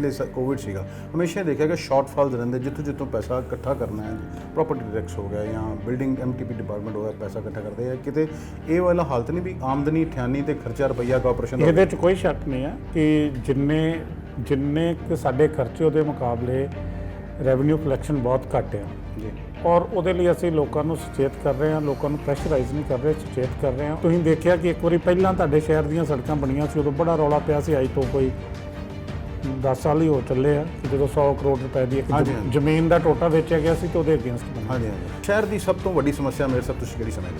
पिछले कोविड सीगा हमेशा देखा कि शॉर्टफॉल्स रहते जितों जितों पैसा इकट्ठा करना है, प्रॉपर्टी टैक्स हो गया या बिल्डिंग MTP डिपार्टमेंट हो गया, पैसा इकट्ठा करते हैं किते ये वाला हालत नहीं भी आमदनी ठियानी तो खर्चा रुपया का ऑपरेशन ਇਹਦੇ 'ਚ ਕੋਈ ਸ਼ੱਕ ਨਹੀਂ ਹੈ ਕਿ ਜਿੰਨੇ ਕੁ ਸਾਡੇ ਖਰਚੇ ਉਹਦੇ ਮੁਕਾਬਲੇ ਰੈਵਨਿਊ ਕਲੈਕਸ਼ਨ ਬਹੁਤ ਘੱਟ ਆ ਜੀ। ਔਰ ਉਹਦੇ ਲਈ ਅਸੀਂ ਲੋਕਾਂ ਨੂੰ ਸੁਚੇਤ ਕਰ ਰਹੇ ਹਾਂ, ਲੋਕਾਂ ਨੂੰ ਪ੍ਰੈਸ਼ਰਾਈਜ਼ ਨਹੀਂ ਕਰ ਰਹੇ, ਸੁਚੇਤ ਕਰ ਰਹੇ ਹਾਂ। ਤੁਸੀਂ ਦੇਖਿਆ ਕਿ ਇੱਕ ਵਾਰੀ ਪਹਿਲਾਂ ਤੁਹਾਡੇ ਸ਼ਹਿਰ ਦੀਆਂ ਸੜਕਾਂ ਬਣੀਆਂ ਸੀ, ਉਦੋਂ ਬੜਾ ਰੌਲਾ ਪਿਆ ਸੀ। ਅੱਜ ਤੋਂ ਕੋਈ 10 ਸਾਲ ਹੀ ਹੋ ਚੱਲੇ ਆ ਕਿ ਜਦੋਂ 100 ਕਰੋੜ ਰੁਪਏ ਦੀ ਇੱਕ ਜ਼ਮੀਨ ਦਾ ਟੋਟਾ ਵੇਚਿਆ ਗਿਆ ਸੀ ਤੇ ਉਹਦੇ ਅਗੇਂਸਟ ਬਣਾ। ਹਾਂਜੀ ਹਾਂਜੀ। ਸ਼ਹਿਰ ਦੀ ਸਭ ਤੋਂ ਵੱਡੀ ਸਮੱਸਿਆ ਮੇਰੇ ਸਭ ਤੁਸੀਂ ਕਿਹੜੀ ਸਮਝਦੇ?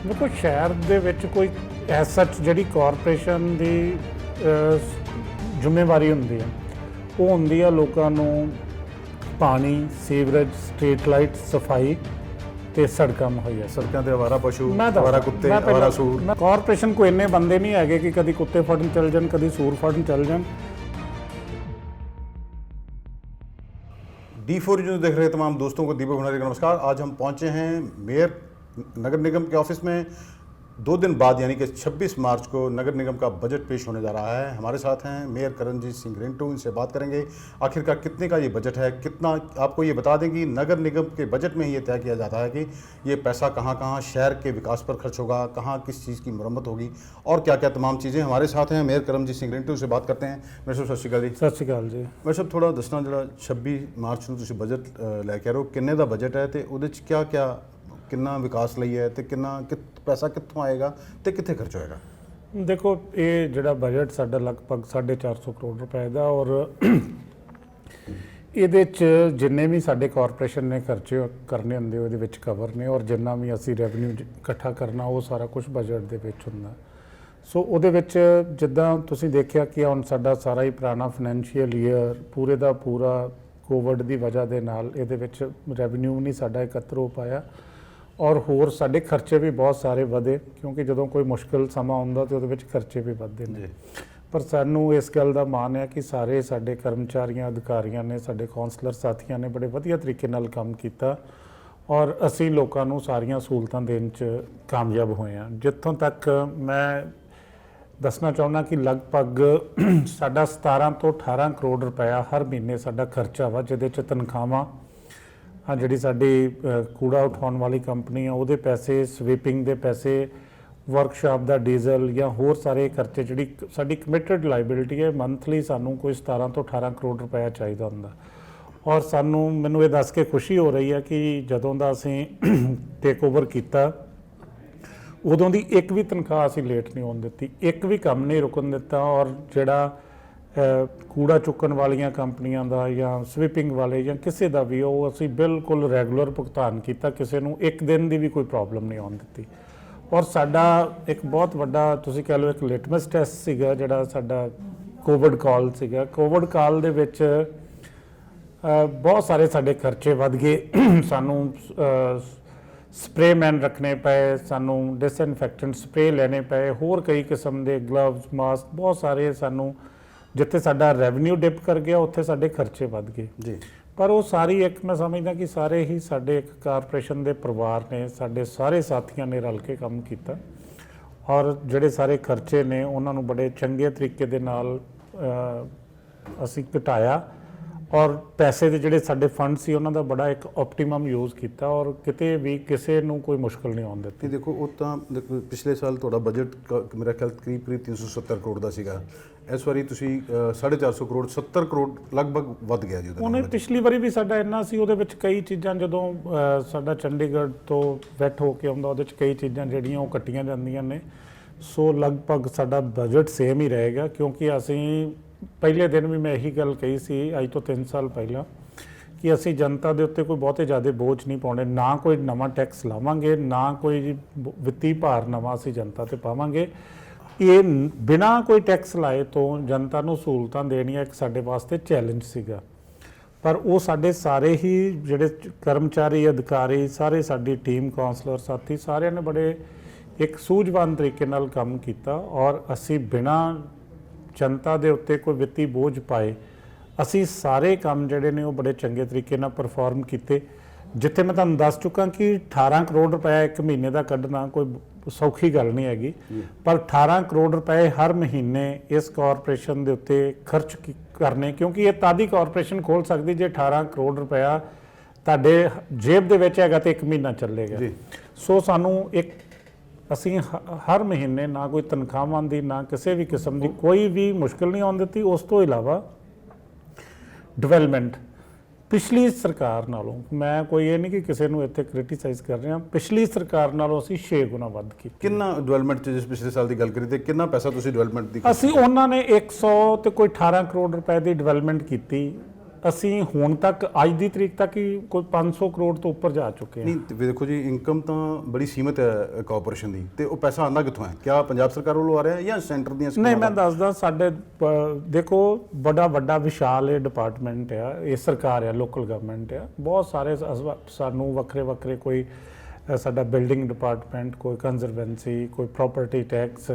ਦੇਖੋ, ਸ਼ਹਿਰ ਦੇ ਵਿੱਚ ਕੋਈ ਐਸ ਸੱਚ ਜਿਹੜੀ ਕਾਰਪੋਰੇਸ਼ਨ ਦੀ ਜ਼ਿੰਮੇਵਾਰੀ ਹੁੰਦੀ ਹੈ ਉਹ ਹੁੰਦੀ ਆ ਲੋਕਾਂ ਨੂੰ ਪਾਣੀ, ਸੀਵਰੇਜ, ਸਟਰੀਟ ਲਾਈਟ, ਸਫਾਈ ਤੇ ਸੜਕਾਂ ਮੁਹੱਈਆ। ਸੜਕਾਂ ਤੇ ਅਵਾਰਾ ਪਸ਼ੂ, ਮੈਂ ਅਵਾਰਾ ਕੁੱਤੇ, ਅਵਾਰਾ ਸੂਰ। ਕਾਰਪੋਰੇਸ਼ਨ ਕੋਈ ਇੰਨੇ ਬੰਦੇ ਨਹੀਂ ਹੈਗੇ ਕਿ ਕਦੀ ਕੁੱਤੇ ਫੜਨ ਚੱਲ ਜਾਣ, ਕਦੀ ਸੂਰ ਫੜਨ ਚੱਲ ਜਾਣ। D4 न्यूज़ देख रहे तमाम दोस्तों को दीपक भंडारी का नमस्कार। आज हम पहुंचे हैं मेयर नगर निगम के ऑफिस में। 2 दिन बाद यानी कि 26 मार्च को नगर निगम का बजट पेश होने जा रहा है। हमारे साथ हैं मेयर करणजीत सिंह रिंटू। इनसे बात करेंगे आखिरकार कितने का ये बजट है, कितना। आपको ये बता दें कि नगर निगम के बजट में ही ये तय किया जाता है कि ये पैसा कहाँ कहाँ शहर के विकास पर खर्च होगा, कहाँ किस चीज़ की मुरम्मत होगी और क्या क्या तमाम चीज़ें। हमारे साथ हैं मेयर करणजीत सिंह रिंटू। से बात करते हैं। मेरे साहब सत श्री अकाल जी। ਸਤਿ ਸ਼੍ਰੀ ਅਕਾਲ ਜੀ। मेरे साहब थोड़ा दसना जो 26 मार्च ਨੂੰ ਤੁਸੀਂ ਬਜਟ ਲੈ ਕੇ ਆ ਰਹੇ ਹੋ, ਕਿੰਨੇ ਦਾ ਬਜਟ ਹੈ ਤੇ ਉਹਦੇ 'ਚ ਕਿਆ ਕਿਆ ਕਿੰਨਾ ਵਿਕਾਸ ਲਈ ਹੈ ਤੇ ਕਿੰਨਾ ਪੈਸਾ ਕਿੱਥੋਂ ਆਏਗਾ ਤੇ ਕਿੱਥੇ ਖਰਚ ਹੋਏਗਾ? ਦੇਖੋ, ਇਹ ਜਿਹੜਾ ਬਜਟ ਸਾਡਾ ਲਗਭਗ 450 ਕਰੋੜ ਰੁਪਏ ਦਾ ਔਰ ਇਹਦੇ 'ਚ ਜਿੰਨੇ ਵੀ ਸਾਡੇ ਕਾਰਪੋਰੇਸ਼ਨ ਨੇ ਖਰਚੇ ਕਰਨੇ ਹੁੰਦੇ ਉਹਦੇ ਵਿੱਚ ਕਵਰ ਨੇ ਔਰ ਜਿੰਨਾ ਵੀ ਅਸੀਂ ਰੈਵਨਿਊ ਇਕੱਠਾ ਕਰਨਾ ਉਹ ਸਾਰਾ ਕੁਝ ਬਜਟ ਦੇ ਵਿੱਚ ਹੁੰਦਾ। ਸੋ ਉਹਦੇ ਵਿੱਚ ਜਿੱਦਾਂ ਤੁਸੀਂ ਦੇਖਿਆ ਕਿ ਹੁਣ ਸਾਡਾ ਸਾਰਾ ਹੀ ਪੁਰਾਣਾ ਫਾਈਨੈਂਸ਼ੀਅਲ ਈਅਰ ਪੂਰੇ ਦਾ ਪੂਰਾ ਕੋਵਿਡ ਦੀ ਵਜ੍ਹਾ ਦੇ ਨਾਲ ਇਹਦੇ ਵਿੱਚ ਰੈਵਨਿਊ ਨਹੀਂ ਸਾਡਾ ਇਕੱਤਰ ਹੋ ਪਾਇਆ ਔਰ ਹੋਰ ਸਾਡੇ ਖਰਚੇ ਵੀ ਬਹੁਤ ਸਾਰੇ ਵਧੇ ਕਿਉਂਕਿ ਜਦੋਂ ਕੋਈ ਮੁਸ਼ਕਿਲ ਸਮਾਂ ਆਉਂਦਾ ਤਾਂ ਉਹਦੇ ਵਿੱਚ ਖਰਚੇ ਵੀ ਵੱਧਦੇ ਨੇ। ਪਰ ਸਾਨੂੰ ਇਸ ਗੱਲ ਦਾ ਮਾਣ ਹੈ ਕਿ ਸਾਰੇ ਸਾਡੇ ਕਰਮਚਾਰੀਆਂ, ਅਧਿਕਾਰੀਆਂ ਨੇ, ਸਾਡੇ ਕੌਂਸਲਰ ਸਾਥੀਆਂ ਨੇ ਬੜੇ ਵਧੀਆ ਤਰੀਕੇ ਨਾਲ ਕੰਮ ਕੀਤਾ ਔਰ ਅਸੀਂ ਲੋਕਾਂ ਨੂੰ ਸਾਰੀਆਂ ਸਹੂਲਤਾਂ ਦੇਣ 'ਚ ਕਾਮਯਾਬ ਹੋਏ ਹਾਂ। ਜਿੱਥੋਂ ਤੱਕ ਮੈਂ ਦੱਸਣਾ ਚਾਹੁੰਦਾ ਕਿ ਲਗਭਗ ਸਾਡਾ 17 ਤੋਂ 18 ਕਰੋੜ ਰੁਪਇਆ ਹਰ ਮਹੀਨੇ ਸਾਡਾ ਖਰਚਾ ਵਾ, ਜਿਹਦੇ 'ਚ ਤਨਖਾਹਾਂ, ਜਿਹੜੀ ਸਾਡੀ ਕੂੜਾ ਉਠਾਉਣ ਵਾਲੀ ਕੰਪਨੀ ਆ ਉਹਦੇ ਪੈਸੇ, ਸਵੀਪਿੰਗ ਦੇ ਪੈਸੇ, ਵਰਕਸ਼ਾਪ ਦਾ ਡੀਜ਼ਲ ਜਾਂ ਹੋਰ ਸਾਰੇ ਖਰਚੇ, ਜਿਹੜੀ ਸਾਡੀ ਕਮਿਟਡ ਲਾਇਬਿਲਿਟੀ ਹੈ ਮੰਥਲੀ ਸਾਨੂੰ ਕੋਈ 17 ਤੋਂ 18 ਕਰੋੜ ਰੁਪਇਆ ਚਾਹੀਦਾ ਹੁੰਦਾ। ਔਰ ਮੈਨੂੰ ਇਹ ਦੱਸ ਕੇ ਖੁਸ਼ੀ ਹੋ ਰਹੀ ਹੈ ਕਿ ਜਦੋਂ ਦਾ ਅਸੀਂ ਟੇਕ ਓਵਰ ਕੀਤਾ ਉਦੋਂ ਦੀ ਇੱਕ ਵੀ ਤਨਖਾਹ ਅਸੀਂ ਲੇਟ ਨਹੀਂ ਹੋਣ ਦਿੱਤੀ, ਇੱਕ ਵੀ ਕੰਮ ਨਹੀਂ ਰੁਕਣ ਦਿੱਤਾ ਔਰ ਜਿਹੜਾ ਕੂੜਾ ਚੁੱਕਣ ਵਾਲੀਆਂ ਕੰਪਨੀਆਂ ਦਾ ਜਾਂ ਸਵੀਪਿੰਗ ਵਾਲੇ ਜਾਂ ਕਿਸੇ ਦਾ ਵੀ ਉਹ ਅਸੀਂ ਬਿਲਕੁਲ ਰੈਗੂਲਰ ਭੁਗਤਾਨ ਕੀਤਾ, ਕਿਸੇ ਨੂੰ ਇੱਕ ਦਿਨ ਦੀ ਵੀ ਕੋਈ ਪ੍ਰੋਬਲਮ ਨਹੀਂ ਆਉਣ ਦਿੱਤੀ। ਔਰ ਸਾਡਾ ਇੱਕ ਬਹੁਤ ਵੱਡਾ ਤੁਸੀਂ ਕਹਿ ਲਓ ਇੱਕ ਲਿਟਮਸ ਟੈਸਟ ਸੀਗਾ ਜਿਹੜਾ ਸਾਡਾ ਕੋਵਿਡ ਕਾਲ ਸੀਗਾ। ਕੋਵਿਡ ਕਾਲ ਦੇ ਵਿੱਚ ਬਹੁਤ ਸਾਰੇ ਸਾਡੇ ਖਰਚੇ ਵੱਧ ਗਏ। ਸਾਨੂੰ ਸਪਰੇਮੈਨ ਰੱਖਣੇ ਪਏ, ਸਾਨੂੰ ਡਿਸਇਨਫੈਕਟੈਂਟ ਸਪਰੇ ਲੈਣੇ ਪਏ, ਹੋਰ ਕਈ ਕਿਸਮ ਦੇ ਗਲਵਜ਼, ਮਾਸਕ, ਬਹੁਤ ਸਾਰੇ ਸਾਨੂੰ ਜਿੱਥੇ ਸਾਡਾ ਰੈਵਨਿਊ ਡਿਪ ਕਰ ਗਿਆ ਉੱਥੇ ਸਾਡੇ ਖਰਚੇ ਵੱਧ ਗਏ ਜੀ। ਪਰ ਉਹ ਸਾਰੀ ਇੱਕ ਮੈਂ ਸਮਝਦਾ ਕਿ ਸਾਰੇ ਹੀ ਸਾਡੇ ਇੱਕ ਕਾਰਪੋਰੇਸ਼ਨ ਦੇ ਪਰਿਵਾਰ ਨੇ, ਸਾਡੇ ਸਾਰੇ ਸਾਥੀਆਂ ਨੇ ਰਲ ਕੇ ਕੰਮ ਕੀਤਾ ਔਰ ਜਿਹੜੇ ਸਾਰੇ ਖਰਚੇ ਨੇ ਉਹਨਾਂ ਨੂੰ ਬੜੇ ਚੰਗੇ ਤਰੀਕੇ ਦੇ ਨਾਲ ਅਸੀਂ ਘਟਾਇਆ ਔਰ ਪੈਸੇ ਦੇ ਜਿਹੜੇ ਸਾਡੇ ਫੰਡ ਸੀ ਉਹਨਾਂ ਦਾ ਬੜਾ ਇੱਕ ਆਪਟੀਮਮ ਯੂਜ਼ ਕੀਤਾ ਔਰ ਕਿਤੇ ਵੀ ਕਿਸੇ ਨੂੰ ਕੋਈ ਮੁਸ਼ਕਲ ਨਹੀਂ ਆਉਣ ਦਿੱਤੀ। ਦੇਖੋ ਉਹ ਤਾਂ ਦੇਖੋ ਪਿਛਲੇ ਸਾਲ ਤੁਹਾਡਾ ਬਜਟ ਮੇਰਾ ਖਿਆਲ ਕਰੀਬ 370 ਕਰੋੜ ਦਾ ਸੀਗਾ, ਇਸ ਵਾਰੀ ਤੁਸੀਂ 450 ਕਰੋੜ 70 ਕਰੋੜ ਲਗਭਗ ਵੱਧ ਗਿਆ ਜੀ। ਉਹਨੇ ਪਿਛਲੀ ਵਾਰੀ ਵੀ ਸਾਡਾ ਇੰਨਾ ਸੀ, ਉਹਦੇ ਵਿੱਚ ਕਈ ਚੀਜ਼ਾਂ ਜਦੋਂ ਸਾਡਾ ਚੰਡੀਗੜ੍ਹ ਤੋਂ ਵੈਟ ਹੋ ਕੇ ਆਉਂਦਾ ਉਹਦੇ 'ਚ ਕਈ ਚੀਜ਼ਾਂ ਜਿਹੜੀਆਂ ਉਹ ਕੱਟੀਆਂ ਜਾਂਦੀਆਂ ਨੇ। ਸੋ ਲਗਭਗ ਸਾਡਾ ਬਜਟ ਸੇਮ ਹੀ ਰਹੇਗਾ ਕਿਉਂਕਿ ਅਸੀਂ ਪਹਿਲੇ ਦਿਨ ਵੀ ਮੈਂ ਇਹੀ ਗੱਲ ਕਹੀ ਸੀ ਅੱਜ ਤੋਂ 3 ਸਾਲ ਪਹਿਲਾਂ ਕਿ ਅਸੀਂ ਜਨਤਾ ਦੇ ਉੱਤੇ ਕੋਈ ਬਹੁਤੇ ਜ਼ਿਆਦਾ ਬੋਝ ਨਹੀਂ ਪਾਉਣੇ, ਨਾ ਕੋਈ ਨਵਾਂ ਟੈਕਸ ਲਾਵਾਂਗੇ, ਨਾ ਕੋਈ ਵਿੱਤੀ ਭਾਰ ਨਵਾਂ ਅਸੀਂ ਜਨਤਾ 'ਤੇ ਪਾਵਾਂਗੇ। ਇਹ ਬਿਨਾਂ ਕੋਈ ਟੈਕਸ ਲਾਏ ਤੋਂ ਜਨਤਾ ਨੂੰ ਸਹੂਲਤਾਂ ਦੇਣੀਆਂ ਇੱਕ ਸਾਡੇ ਵਾਸਤੇ ਚੈਲੰਜ ਸੀਗਾ। ਪਰ ਉਹ ਸਾਡੇ ਸਾਰੇ ਹੀ ਜਿਹੜੇ ਕਰਮਚਾਰੀ, ਅਧਿਕਾਰੀ, ਸਾਰੇ ਸਾਡੀ ਟੀਮ, ਕੌਂਸਲਰ ਸਾਥੀ ਸਾਰਿਆਂ ਨੇ ਬੜੇ ਇੱਕ ਸੂਝਵਾਨ ਤਰੀਕੇ ਨਾਲ ਕੰਮ ਕੀਤਾ ਔਰ ਅਸੀਂ ਬਿਨਾਂ ਜਨਤਾ ਦੇ ਉੱਤੇ ਕੋਈ ਵਿੱਤੀ ਬੋਝ ਪਾਏ ਅਸੀਂ ਸਾਰੇ ਕੰਮ ਜਿਹੜੇ ਨੇ ਉਹ ਬੜੇ ਚੰਗੇ ਤਰੀਕੇ ਨਾਲ ਪਰਫਾਰਮ ਕੀਤੇ। ਜਿੱਥੇ ਮੈਂ ਤੁਹਾਨੂੰ ਦੱਸ ਚੁੱਕਾ ਕਿ 18 ਕਰੋੜ ਰੁਪਏ ਇੱਕ ਮਹੀਨੇ ਦਾ ਕੱਢਣਾ ਕੋਈ ਸੌਖੀ ਗੱਲ ਨਹੀਂ ਹੈਗੀ, ਪਰ 18 ਕਰੋੜ ਰੁਪਏ ਹਰ ਮਹੀਨੇ ਇਸ ਕਾਰਪੋਰੇਸ਼ਨ ਦੇ ਉੱਤੇ ਖਰਚ ਕਰਨੇ, ਕਿਉਂਕਿ ਇਹ ਤਾਦੀ ਕਾਰਪੋਰੇਸ਼ਨ ਖੋਲ ਸਕਦੀ ਜੇ 18 ਕਰੋੜ ਰੁਪਇਆ ਤੁਹਾਡੇ ਜੇਬ ਦੇ ਵਿੱਚ ਹੈਗਾ ਤੇ ਇੱਕ ਮਹੀਨਾ ਚੱਲੇਗਾ। ਸੋ ਸਾਨੂੰ ਅਸੀਂ ਹਰ ਮਹੀਨੇ ਨਾ ਕੋਈ ਤਨਖਾਹਾਂ ਦੀ ਨਾ ਕਿਸੇ ਵੀ ਕਿਸਮ ਦੀ ਕੋਈ ਵੀ ਮੁਸ਼ਕਿਲ ਨਹੀਂ ਆਉਣ ਦਿੱਤੀ। ਉਸ ਤੋਂ ਇਲਾਵਾ ਡਿਵੈਲਪਮੈਂਟ ਪਿਛਲੀ ਸਰਕਾਰ ਨਾਲੋਂ, ਮੈਂ ਕੋਈ ਇਹ ਨਹੀਂ ਕਿ ਕਿਸੇ ਨੂੰ ਇੱਥੇ ਕ੍ਰਿਟੀਸਾਈਜ਼ ਕਰ ਰਿਹਾ, ਪਿਛਲੀ ਸਰਕਾਰ ਨਾਲੋਂ ਅਸੀਂ 6 ਗੁਣਾ ਵੱਧ ਕੀਤੀ। ਕਿੰਨਾ ਡਿਵੈਲਪਮੈਂਟ 'ਚ, ਜਿਸ ਪਿਛਲੇ ਸਾਲ ਦੀ ਗੱਲ ਕਰੀ ਤੇ ਕਿੰਨਾ ਪੈਸਾ ਤੁਸੀਂ ਡਿਵੈਲਪਮੈਂਟ ਦੀ? ਅਸੀਂ ਉਹਨਾਂ ਨੇ 100 ਤੇ ਕੋਈ 18 ਕਰੋੜ ਰੁਪਏ ਦੀ ਡਿਵੈਲਪਮੈਂਟ ਕੀਤੀ। ਅਸੀਂ ਹੁਣ ਤੱਕ ਅੱਜ ਦੀ ਤਰੀਕ ਤੱਕ ਹੀ ਕੋਈ 500 ਕਰੋੜ ਤੋਂ ਉੱਪਰ ਜਾ ਚੁੱਕੇ ਹਾਂ। ਨਹੀਂ ਤੇ ਦੇਖੋ ਜੀ, ਇਨਕਮ ਤਾਂ ਬੜੀ ਸੀਮਿਤ ਹੈ ਕਾਰਪੋਰੇਸ਼ਨ ਦੀ, ਤੇ ਉਹ ਪੈਸਾ ਆਉਂਦਾ ਕਿੱਥੋਂ ਹੈ? ਕਿਆ ਪੰਜਾਬ ਸਰਕਾਰ ਵੱਲੋਂ ਆ ਰਿਹਾ ਹੈ ਜਾਂ ਸੈਂਟਰ ਦੀਆਂ ਸਕੀਮਾਂ? ਨਹੀਂ, ਮੈਂ ਦੱਸਦਾ, ਸਾਡੇ ਦੇਖੋ ਬੜਾ ਵੱਡਾ ਵਿਸ਼ਾਲ ਇਹ ਡਿਪਾਰਟਮੈਂਟ ਆ, ਇਹ ਸਰਕਾਰ ਆ, ਲੋਕਲ ਗਵਰਨਮੈਂਟ ਆ, ਬਹੁਤ ਸਾਰੇ ਸਾਨੂੰ ਵੱਖਰੇ ਵੱਖਰੇ, ਕੋਈ ਸਾਡਾ ਬਿਲਡਿੰਗ ਡਿਪਾਰਟਮੈਂਟ, ਕੋਈ ਕੰਜ਼ਰਵੈਂਸੀ, ਕੋਈ ਪ੍ਰਾਪਰਟੀ ਟੈਕਸ,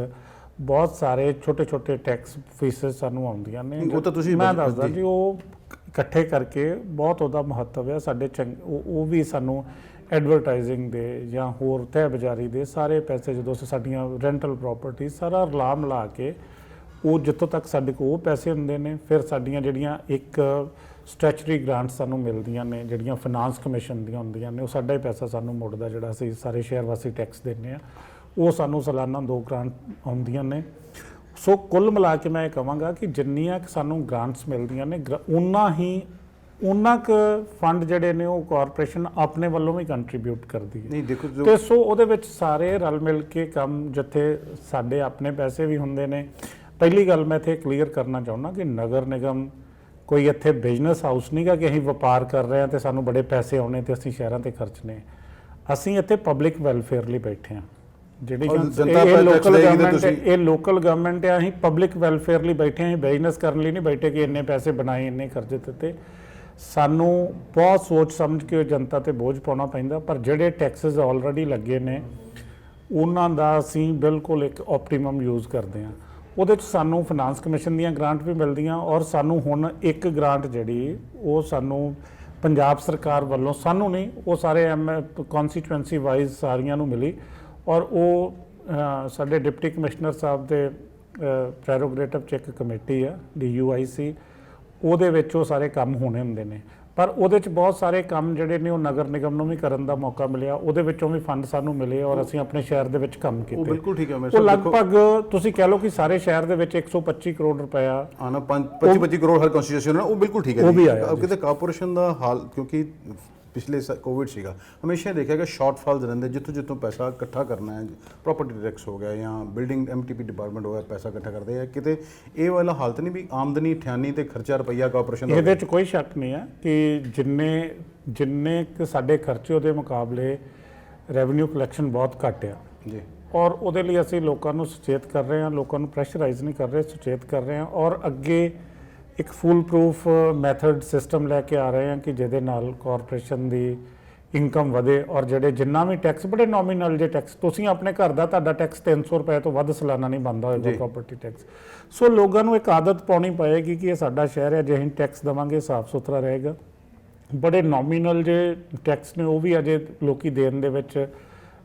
ਬਹੁਤ ਸਾਰੇ ਛੋਟੇ ਛੋਟੇ ਟੈਕਸ ਫੀਸਸ ਸਾਨੂੰ ਆਉਂਦੀਆਂ ਨੇ। ਉਹ ਤਾਂ ਤੁਸੀਂ ਮੈਂ ਦੱਸਦਾ ਜੀ, ਉਹ ਇਕੱਠੇ ਕਰਕੇ ਬਹੁਤ ਉਹਦਾ ਮਹੱਤਵ ਹੈ ਸਾਡੇ ਉਹ ਵੀ ਸਾਨੂੰ ਐਡਵਰਟਾਈਜ਼ਿੰਗ ਦੇ ਜਾਂ ਹੋਰ ਤਹਿ ਬਜ਼ਾਰੀ ਦੇ ਸਾਰੇ ਪੈਸੇ, ਜਦੋਂ ਸਾਡੀਆਂ ਰੈਂਟਲ ਪ੍ਰਾਪਰਟੀ ਸਾਰਾ ਰਲਾ ਮਿਲਾ ਕੇ ਉਹ ਜਿੱਥੋਂ ਤੱਕ ਸਾਡੇ ਕੋਲ ਉਹ ਪੈਸੇ ਹੁੰਦੇ ਨੇ, ਫਿਰ ਸਾਡੀਆਂ ਜਿਹੜੀਆਂ ਇੱਕ ਸਟੈਚੂਟਰੀ ਗ੍ਰਾਂਟਸ ਸਾਨੂੰ ਮਿਲਦੀਆਂ ਨੇ, ਜਿਹੜੀਆਂ ਫਾਈਨਾਂਸ ਕਮਿਸ਼ਨ ਦੀਆਂ ਹੁੰਦੀਆਂ ਨੇ, ਉਹ ਸਾਡਾ ਹੀ ਪੈਸਾ ਸਾਨੂੰ ਮੁੜਦਾ, ਜਿਹੜਾ ਅਸੀਂ ਸਾਰੇ ਸ਼ਹਿਰ ਵਾਸੀ ਟੈਕਸ ਦਿੰਦੇ ਆ, ਉਹ ਸਾਨੂੰ ਸਾਲਾਨਾ 2 ਗ੍ਰਾਂਟ ਆਉਂਦੀਆਂ ਨੇ। ਸੋ ਕੁੱਲ ਮਿਲਾ ਕੇ ਮੈਂ ਇਹ ਕਹਾਂਗਾ ਕਿ ਜਿੰਨੀਆਂ ਕਿ ਸਾਨੂੰ ਗ੍ਰਾਂਟਸ ਮਿਲਦੀਆਂ ਨੇ, ਉਨਾ ਕੁ ਫੰਡ ਜਿਹੜੇ ਨੇ ਉਹ ਕਾਰਪੋਰੇਸ਼ਨ ਆਪਣੇ ਵੱਲੋਂ ਵੀ ਕੰਟਰੀਬਿਊਟ ਕਰਦੀ ਹੈ। ਨਹੀਂ ਦੇਖੋ, ਤੇ ਸੋ ਉਹਦੇ ਵਿੱਚ ਸਾਰੇ ਰਲ ਮਿਲ ਕੇ ਕੰਮ, ਜਿੱਥੇ ਸਾਡੇ ਆਪਣੇ ਪੈਸੇ ਵੀ ਹੁੰਦੇ ਨੇ। ਪਹਿਲੀ ਗੱਲ ਮੈਂ ਇੱਥੇ ਕਲੀਅਰ ਕਰਨਾ ਚਾਹੁੰਦਾ ਕਿ ਨਗਰ ਨਿਗਮ ਕੋਈ ਇੱਥੇ ਬਿਜ਼ਨਸ ਹਾਊਸ ਨਹੀਂਗਾ ਕਿ ਅਸੀਂ ਵਪਾਰ ਕਰ ਰਹੇ ਹਾਂ ਤੇ ਸਾਨੂੰ ਬੜੇ ਪੈਸੇ ਆਉਣੇ ਤੇ ਅਸੀਂ ਸ਼ਹਿਰਾਂ ਤੇ ਖਰਚਣੇ। ਅਸੀਂ ਇੱਥੇ ਪਬਲਿਕ ਵੈਲਫੇਅਰ ਲਈ ਬੈਠੇ ਹਾਂ। ਜਿਹੜੀ ਇਹ ਲੋਕਲ ਗਵਰਨਮੈਂਟ ਹੈ, ਅਸੀਂ ਪਬਲਿਕ ਵੈਲਫੇਅਰ ਲਈ ਬੈਠੇ ਹਾਂ, ਬਿਜ਼ਨਸ ਕਰਨ ਲਈ ਨਹੀਂ ਬੈਠੇ ਕਿ ਇੰਨੇ ਪੈਸੇ ਬਣਾਏ, ਇੰਨੇ ਖਰਚੇ ਦਿੱਤੇ। ਸਾਨੂੰ ਬਹੁਤ ਸੋਚ ਸਮਝ ਕੇ ਜਨਤਾ ਤੇ ਬੋਝ ਪਾਉਣਾ ਪੈਂਦਾ, ਪਰ ਜਿਹੜੇ ਟੈਕਸਸ ਆਲਰੇਡੀ ਲੱਗੇ ਨੇ ਉਹਨਾਂ ਦਾ ਅਸੀਂ ਬਿਲਕੁਲ ਇੱਕ ਆਪਟੀਮਮ ਯੂਜ਼ ਕਰਦੇ ਹਾਂ। ਉਹਦੇ 'ਚ ਸਾਨੂੰ ਫਾਈਨਾਂਸ ਕਮਿਸ਼ਨ ਦੀਆਂ ਗ੍ਰਾਂਟ ਵੀ ਮਿਲਦੀਆਂ, ਔਰ ਸਾਨੂੰ ਹੁਣ ਇੱਕ ਗ੍ਰਾਂਟ ਜਿਹੜੀ ਉਹ ਸਾਨੂੰ ਪੰਜਾਬ ਸਰਕਾਰ ਵੱਲੋਂ, ਸਾਨੂੰ ਨਹੀਂ, ਉਹ ਸਾਰੇ ਕੌਂਸਟੀਚੁਐਂਸੀ ਵਾਈਜ਼ ਸਾਰੀਆਂ ਨੂੰ ਮਿਲੀ, ਔਰ ਉਹ ਸਾਡੇ ਡਿਪਟੀ ਕਮਿਸ਼ਨਰ ਸਾਹਿਬ ਦੇ ਪ੍ਰੈਰੋਗੇਟਿਵ 'ਚ ਇੱਕ ਕਮੇਟੀ ਆ DUIC, ਉਹਦੇ ਵਿੱਚ ਉਹ ਸਾਰੇ ਕੰਮ ਹੋਣੇ ਹੁੰਦੇ ਨੇ। ਪਰ ਉਹਦੇ 'ਚ ਬਹੁਤ ਸਾਰੇ ਕੰਮ ਜਿਹੜੇ ਨੇ ਉਹ ਨਗਰ ਨਿਗਮ ਨੂੰ ਵੀ ਕਰਨ ਦਾ ਮੌਕਾ ਮਿਲਿਆ, ਉਹਦੇ ਵਿੱਚੋਂ ਵੀ ਫੰਡ ਸਾਨੂੰ ਮਿਲੇ ਔਰ ਅਸੀਂ ਆਪਣੇ ਸ਼ਹਿਰ ਦੇ ਵਿੱਚ ਕੰਮ ਕੀਤੇ। ਉਹ ਬਿਲਕੁਲ ਠੀਕ ਹੈ। ਉਹ ਲਗਭਗ ਤੁਸੀਂ ਕਹਿ ਲਓ ਕਿ ਸਾਰੇ ਸ਼ਹਿਰ ਦੇ ਵਿੱਚ 125 ਕਰੋੜ ਰੁਪਇਆ ਆਣਾ, 25 ਕਰੋੜ ਹਰ ਕੰਸਟੀਟਿਊਸ਼ਨ ਨਾਲ, ਉਹ ਬਿਲਕੁਲ ਠੀਕ ਹੈ। ਉਹ ਵੀ ਆਇਆ ਕਿਤੇ ਕਾਰਪੋਰੇਸ਼ਨ ਦਾ ਹਾਲ, ਕਿਉਂਕਿ ਪਿਛਲੇ ਕੋਵਿਡ ਸੀਗਾ, ਹਮੇਸ਼ਾ ਦੇਖਿਆ ਕਿ ਸ਼ਾਰਟਫਾਲਸ ਰਹਿੰਦੇ, ਜਿੱਥੋਂ ਪੈਸਾ ਇਕੱਠਾ ਕਰਨਾ ਹੈ, ਪ੍ਰਾਪਰਟੀ ਟੈਕਸ ਹੋ ਗਿਆ ਜਾਂ ਬਿਲਡਿੰਗ MTP ਡਿਪਾਰਟਮੈਂਟ ਹੋ ਗਿਆ, ਪੈਸਾ ਇਕੱਠਾ ਕਰਦੇ ਆ, ਕਿਤੇ ਇਹ ਵਾਲਾ ਹਾਲਤ ਨਹੀਂ ਵੀ ਆਮਦਨੀ 98 ਤੇ ਖਰਚਾ ਰੁਪਈਆ ਕਾਰਪੋਰੇਸ਼ਨ ਦਾ। ਇਹਦੇ 'ਚ ਕੋਈ ਸ਼ੱਕ ਨਹੀਂ ਹੈ ਕਿ ਜਿੰਨੇ ਕਿ ਸਾਡੇ ਖਰਚੇ ਉਹਦੇ ਮੁਕਾਬਲੇ ਰੈਵਨਿਊ ਕਲੈਕਸ਼ਨ ਬਹੁਤ ਘੱਟ ਆ ਜੀ, ਔਰ ਉਹਦੇ ਲਈ ਅਸੀਂ ਲੋਕਾਂ ਨੂੰ ਸੁਚੇਤ ਕਰ ਰਹੇ ਹਾਂ, ਲੋਕਾਂ ਨੂੰ ਪ੍ਰੈਸ਼ਰਾਈਜ਼ ਨਹੀਂ ਕਰ ਰਹੇ, ਸੁਚੇਤ ਕਰ ਰਹੇ ਹਾਂ, ਔਰ ਅੱਗੇ ਇੱਕ ਫੁੱਲ ਪ੍ਰੂਫ ਮੈਥਡ ਸਿਸਟਮ ਲੈ ਕੇ ਆ ਰਹੇ ਹਾਂ ਕਿ ਜਿਹਦੇ ਨਾਲ ਕਾਰਪੋਰੇਸ਼ਨ ਦੀ ਇਨਕਮ ਵਧੇ, ਔਰ ਜਿੰਨਾ ਵੀ ਟੈਕਸ, ਬੜੇ ਨੋਮੀਨਲ ਜੇ ਟੈਕਸ, ਤੁਸੀਂ ਆਪਣੇ ਘਰ ਦਾ ਤੁਹਾਡਾ ਟੈਕਸ 300 ਰੁਪਏ ਤੋਂ ਵੱਧ ਸਾਲਾਨਾ ਨਹੀਂ ਬਣਦਾ ਹੋਏਗਾ ਪ੍ਰਾਪਰਟੀ ਟੈਕਸ। ਸੋ ਲੋਕਾਂ ਨੂੰ ਇੱਕ ਆਦਤ ਪਾਉਣੀ ਪਏਗੀ ਕਿ ਇਹ ਸਾਡਾ ਸ਼ਹਿਰ ਹੈ, ਜੇ ਅਸੀਂ ਟੈਕਸ ਦੇਵਾਂਗੇ ਸਾਫ਼ ਸੁਥਰਾ ਰਹੇਗਾ। ਬੜੇ ਨੋਮੀਨਲ ਜੇ ਟੈਕਸ ਨੇ ਉਹ ਵੀ ਅਜੇ ਲੋਕੀ ਦੇਣ ਦੇ ਵਿੱਚ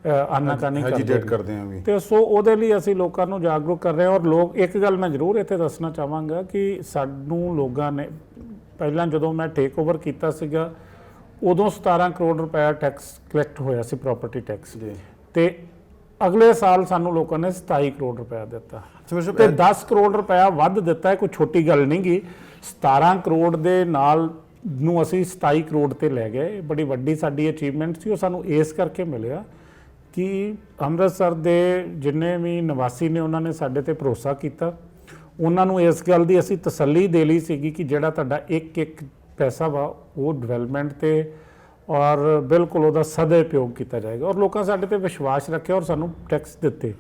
ਆਨਾਕਾਨੀ ਕਰਦੇ ਆ ਵੀ, ਤੇ ਸੋ ਉਹਦੇ ਲਈ ਅਸੀਂ ਲੋਕਾਂ ਨੂੰ ਜਾਗਰੂਕ ਕਰ ਰਹੇ ਹਾਂ। ਔਰ ਲੋਕ, ਇੱਕ ਗੱਲ ਮੈਂ ਜ਼ਰੂਰ ਇੱਥੇ ਦੱਸਣਾ ਚਾਹਾਂਗਾ ਕਿ ਸਾਨੂੰ ਲੋਕਾਂ ਨੇ ਪਹਿਲਾਂ, ਜਦੋਂ ਮੈਂ ਟੇਕ ਓਵਰ ਕੀਤਾ ਸੀਗਾ, ਉਦੋਂ 17 ਕਰੋੜ ਰੁਪਇਆ ਟੈਕਸ ਕਲੈਕਟ ਹੋਇਆ ਸੀ, ਪ੍ਰਾਪਰਟੀ ਟੈਕਸ, ਤੇ ਅਗਲੇ ਸਾਲ ਸਾਨੂੰ ਲੋਕਾਂ ਨੇ 27 ਕਰੋੜ ਰੁਪਇਆ ਦਿੱਤਾ ਤੇ 10 ਕਰੋੜ ਰੁਪਇਆ ਵੱਧ ਦਿੱਤਾ ਹੈ। ਕੋਈ ਛੋਟੀ ਗੱਲ ਨਹੀਂ ਗੀ। 17 ਕਰੋੜ ਦੇ ਨਾਲ ਨੂੰ ਅਸੀਂ 27 ਕਰੋੜ ਤੇ ਲੈ ਗਏ, ਬੜੀ ਵੱਡੀ ਸਾਡੀ ਅਚੀਵਮੈਂਟ ਸੀ। ਉਹ ਸਾਨੂੰ ਇਸ ਕਰਕੇ ਮਿਲਿਆ ਕਿ ਅੰਮ੍ਰਿਤਸਰ ਦੇ ਜਿੰਨੇ ਵੀ ਨਿਵਾਸੀ ਨੇ ਉਹਨਾਂ ਨੇ ਸਾਡੇ ਤੇ ਭਰੋਸਾ ਕੀਤਾ। ਉਹਨਾਂ ਨੂੰ ਇਸ ਗੱਲ ਦੀ ਅਸੀਂ ਤਸੱਲੀ ਦੇ ਲਈ ਸੀਗੀ ਕਿ ਜਿਹੜਾ ਤੁਹਾਡਾ ਇੱਕ ਪੈਸਾ ਵਾ ਉਹ ਡਿਵੈਲਪਮੈਂਟ ਤੇ ਔਰ ਬਿਲਕੁਲ ਉਹਦਾ ਸਦਉਪਯੋਗ ਕੀਤਾ ਜਾਏਗਾ, ਔਰ ਲੋਕਾਂ ਸਾਡੇ ਤੇ ਵਿਸ਼ਵਾਸ ਰੱਖਿਆ ਔਰ ਸਾਨੂੰ ਟੈਕਸ ਦਿੱਤੇ,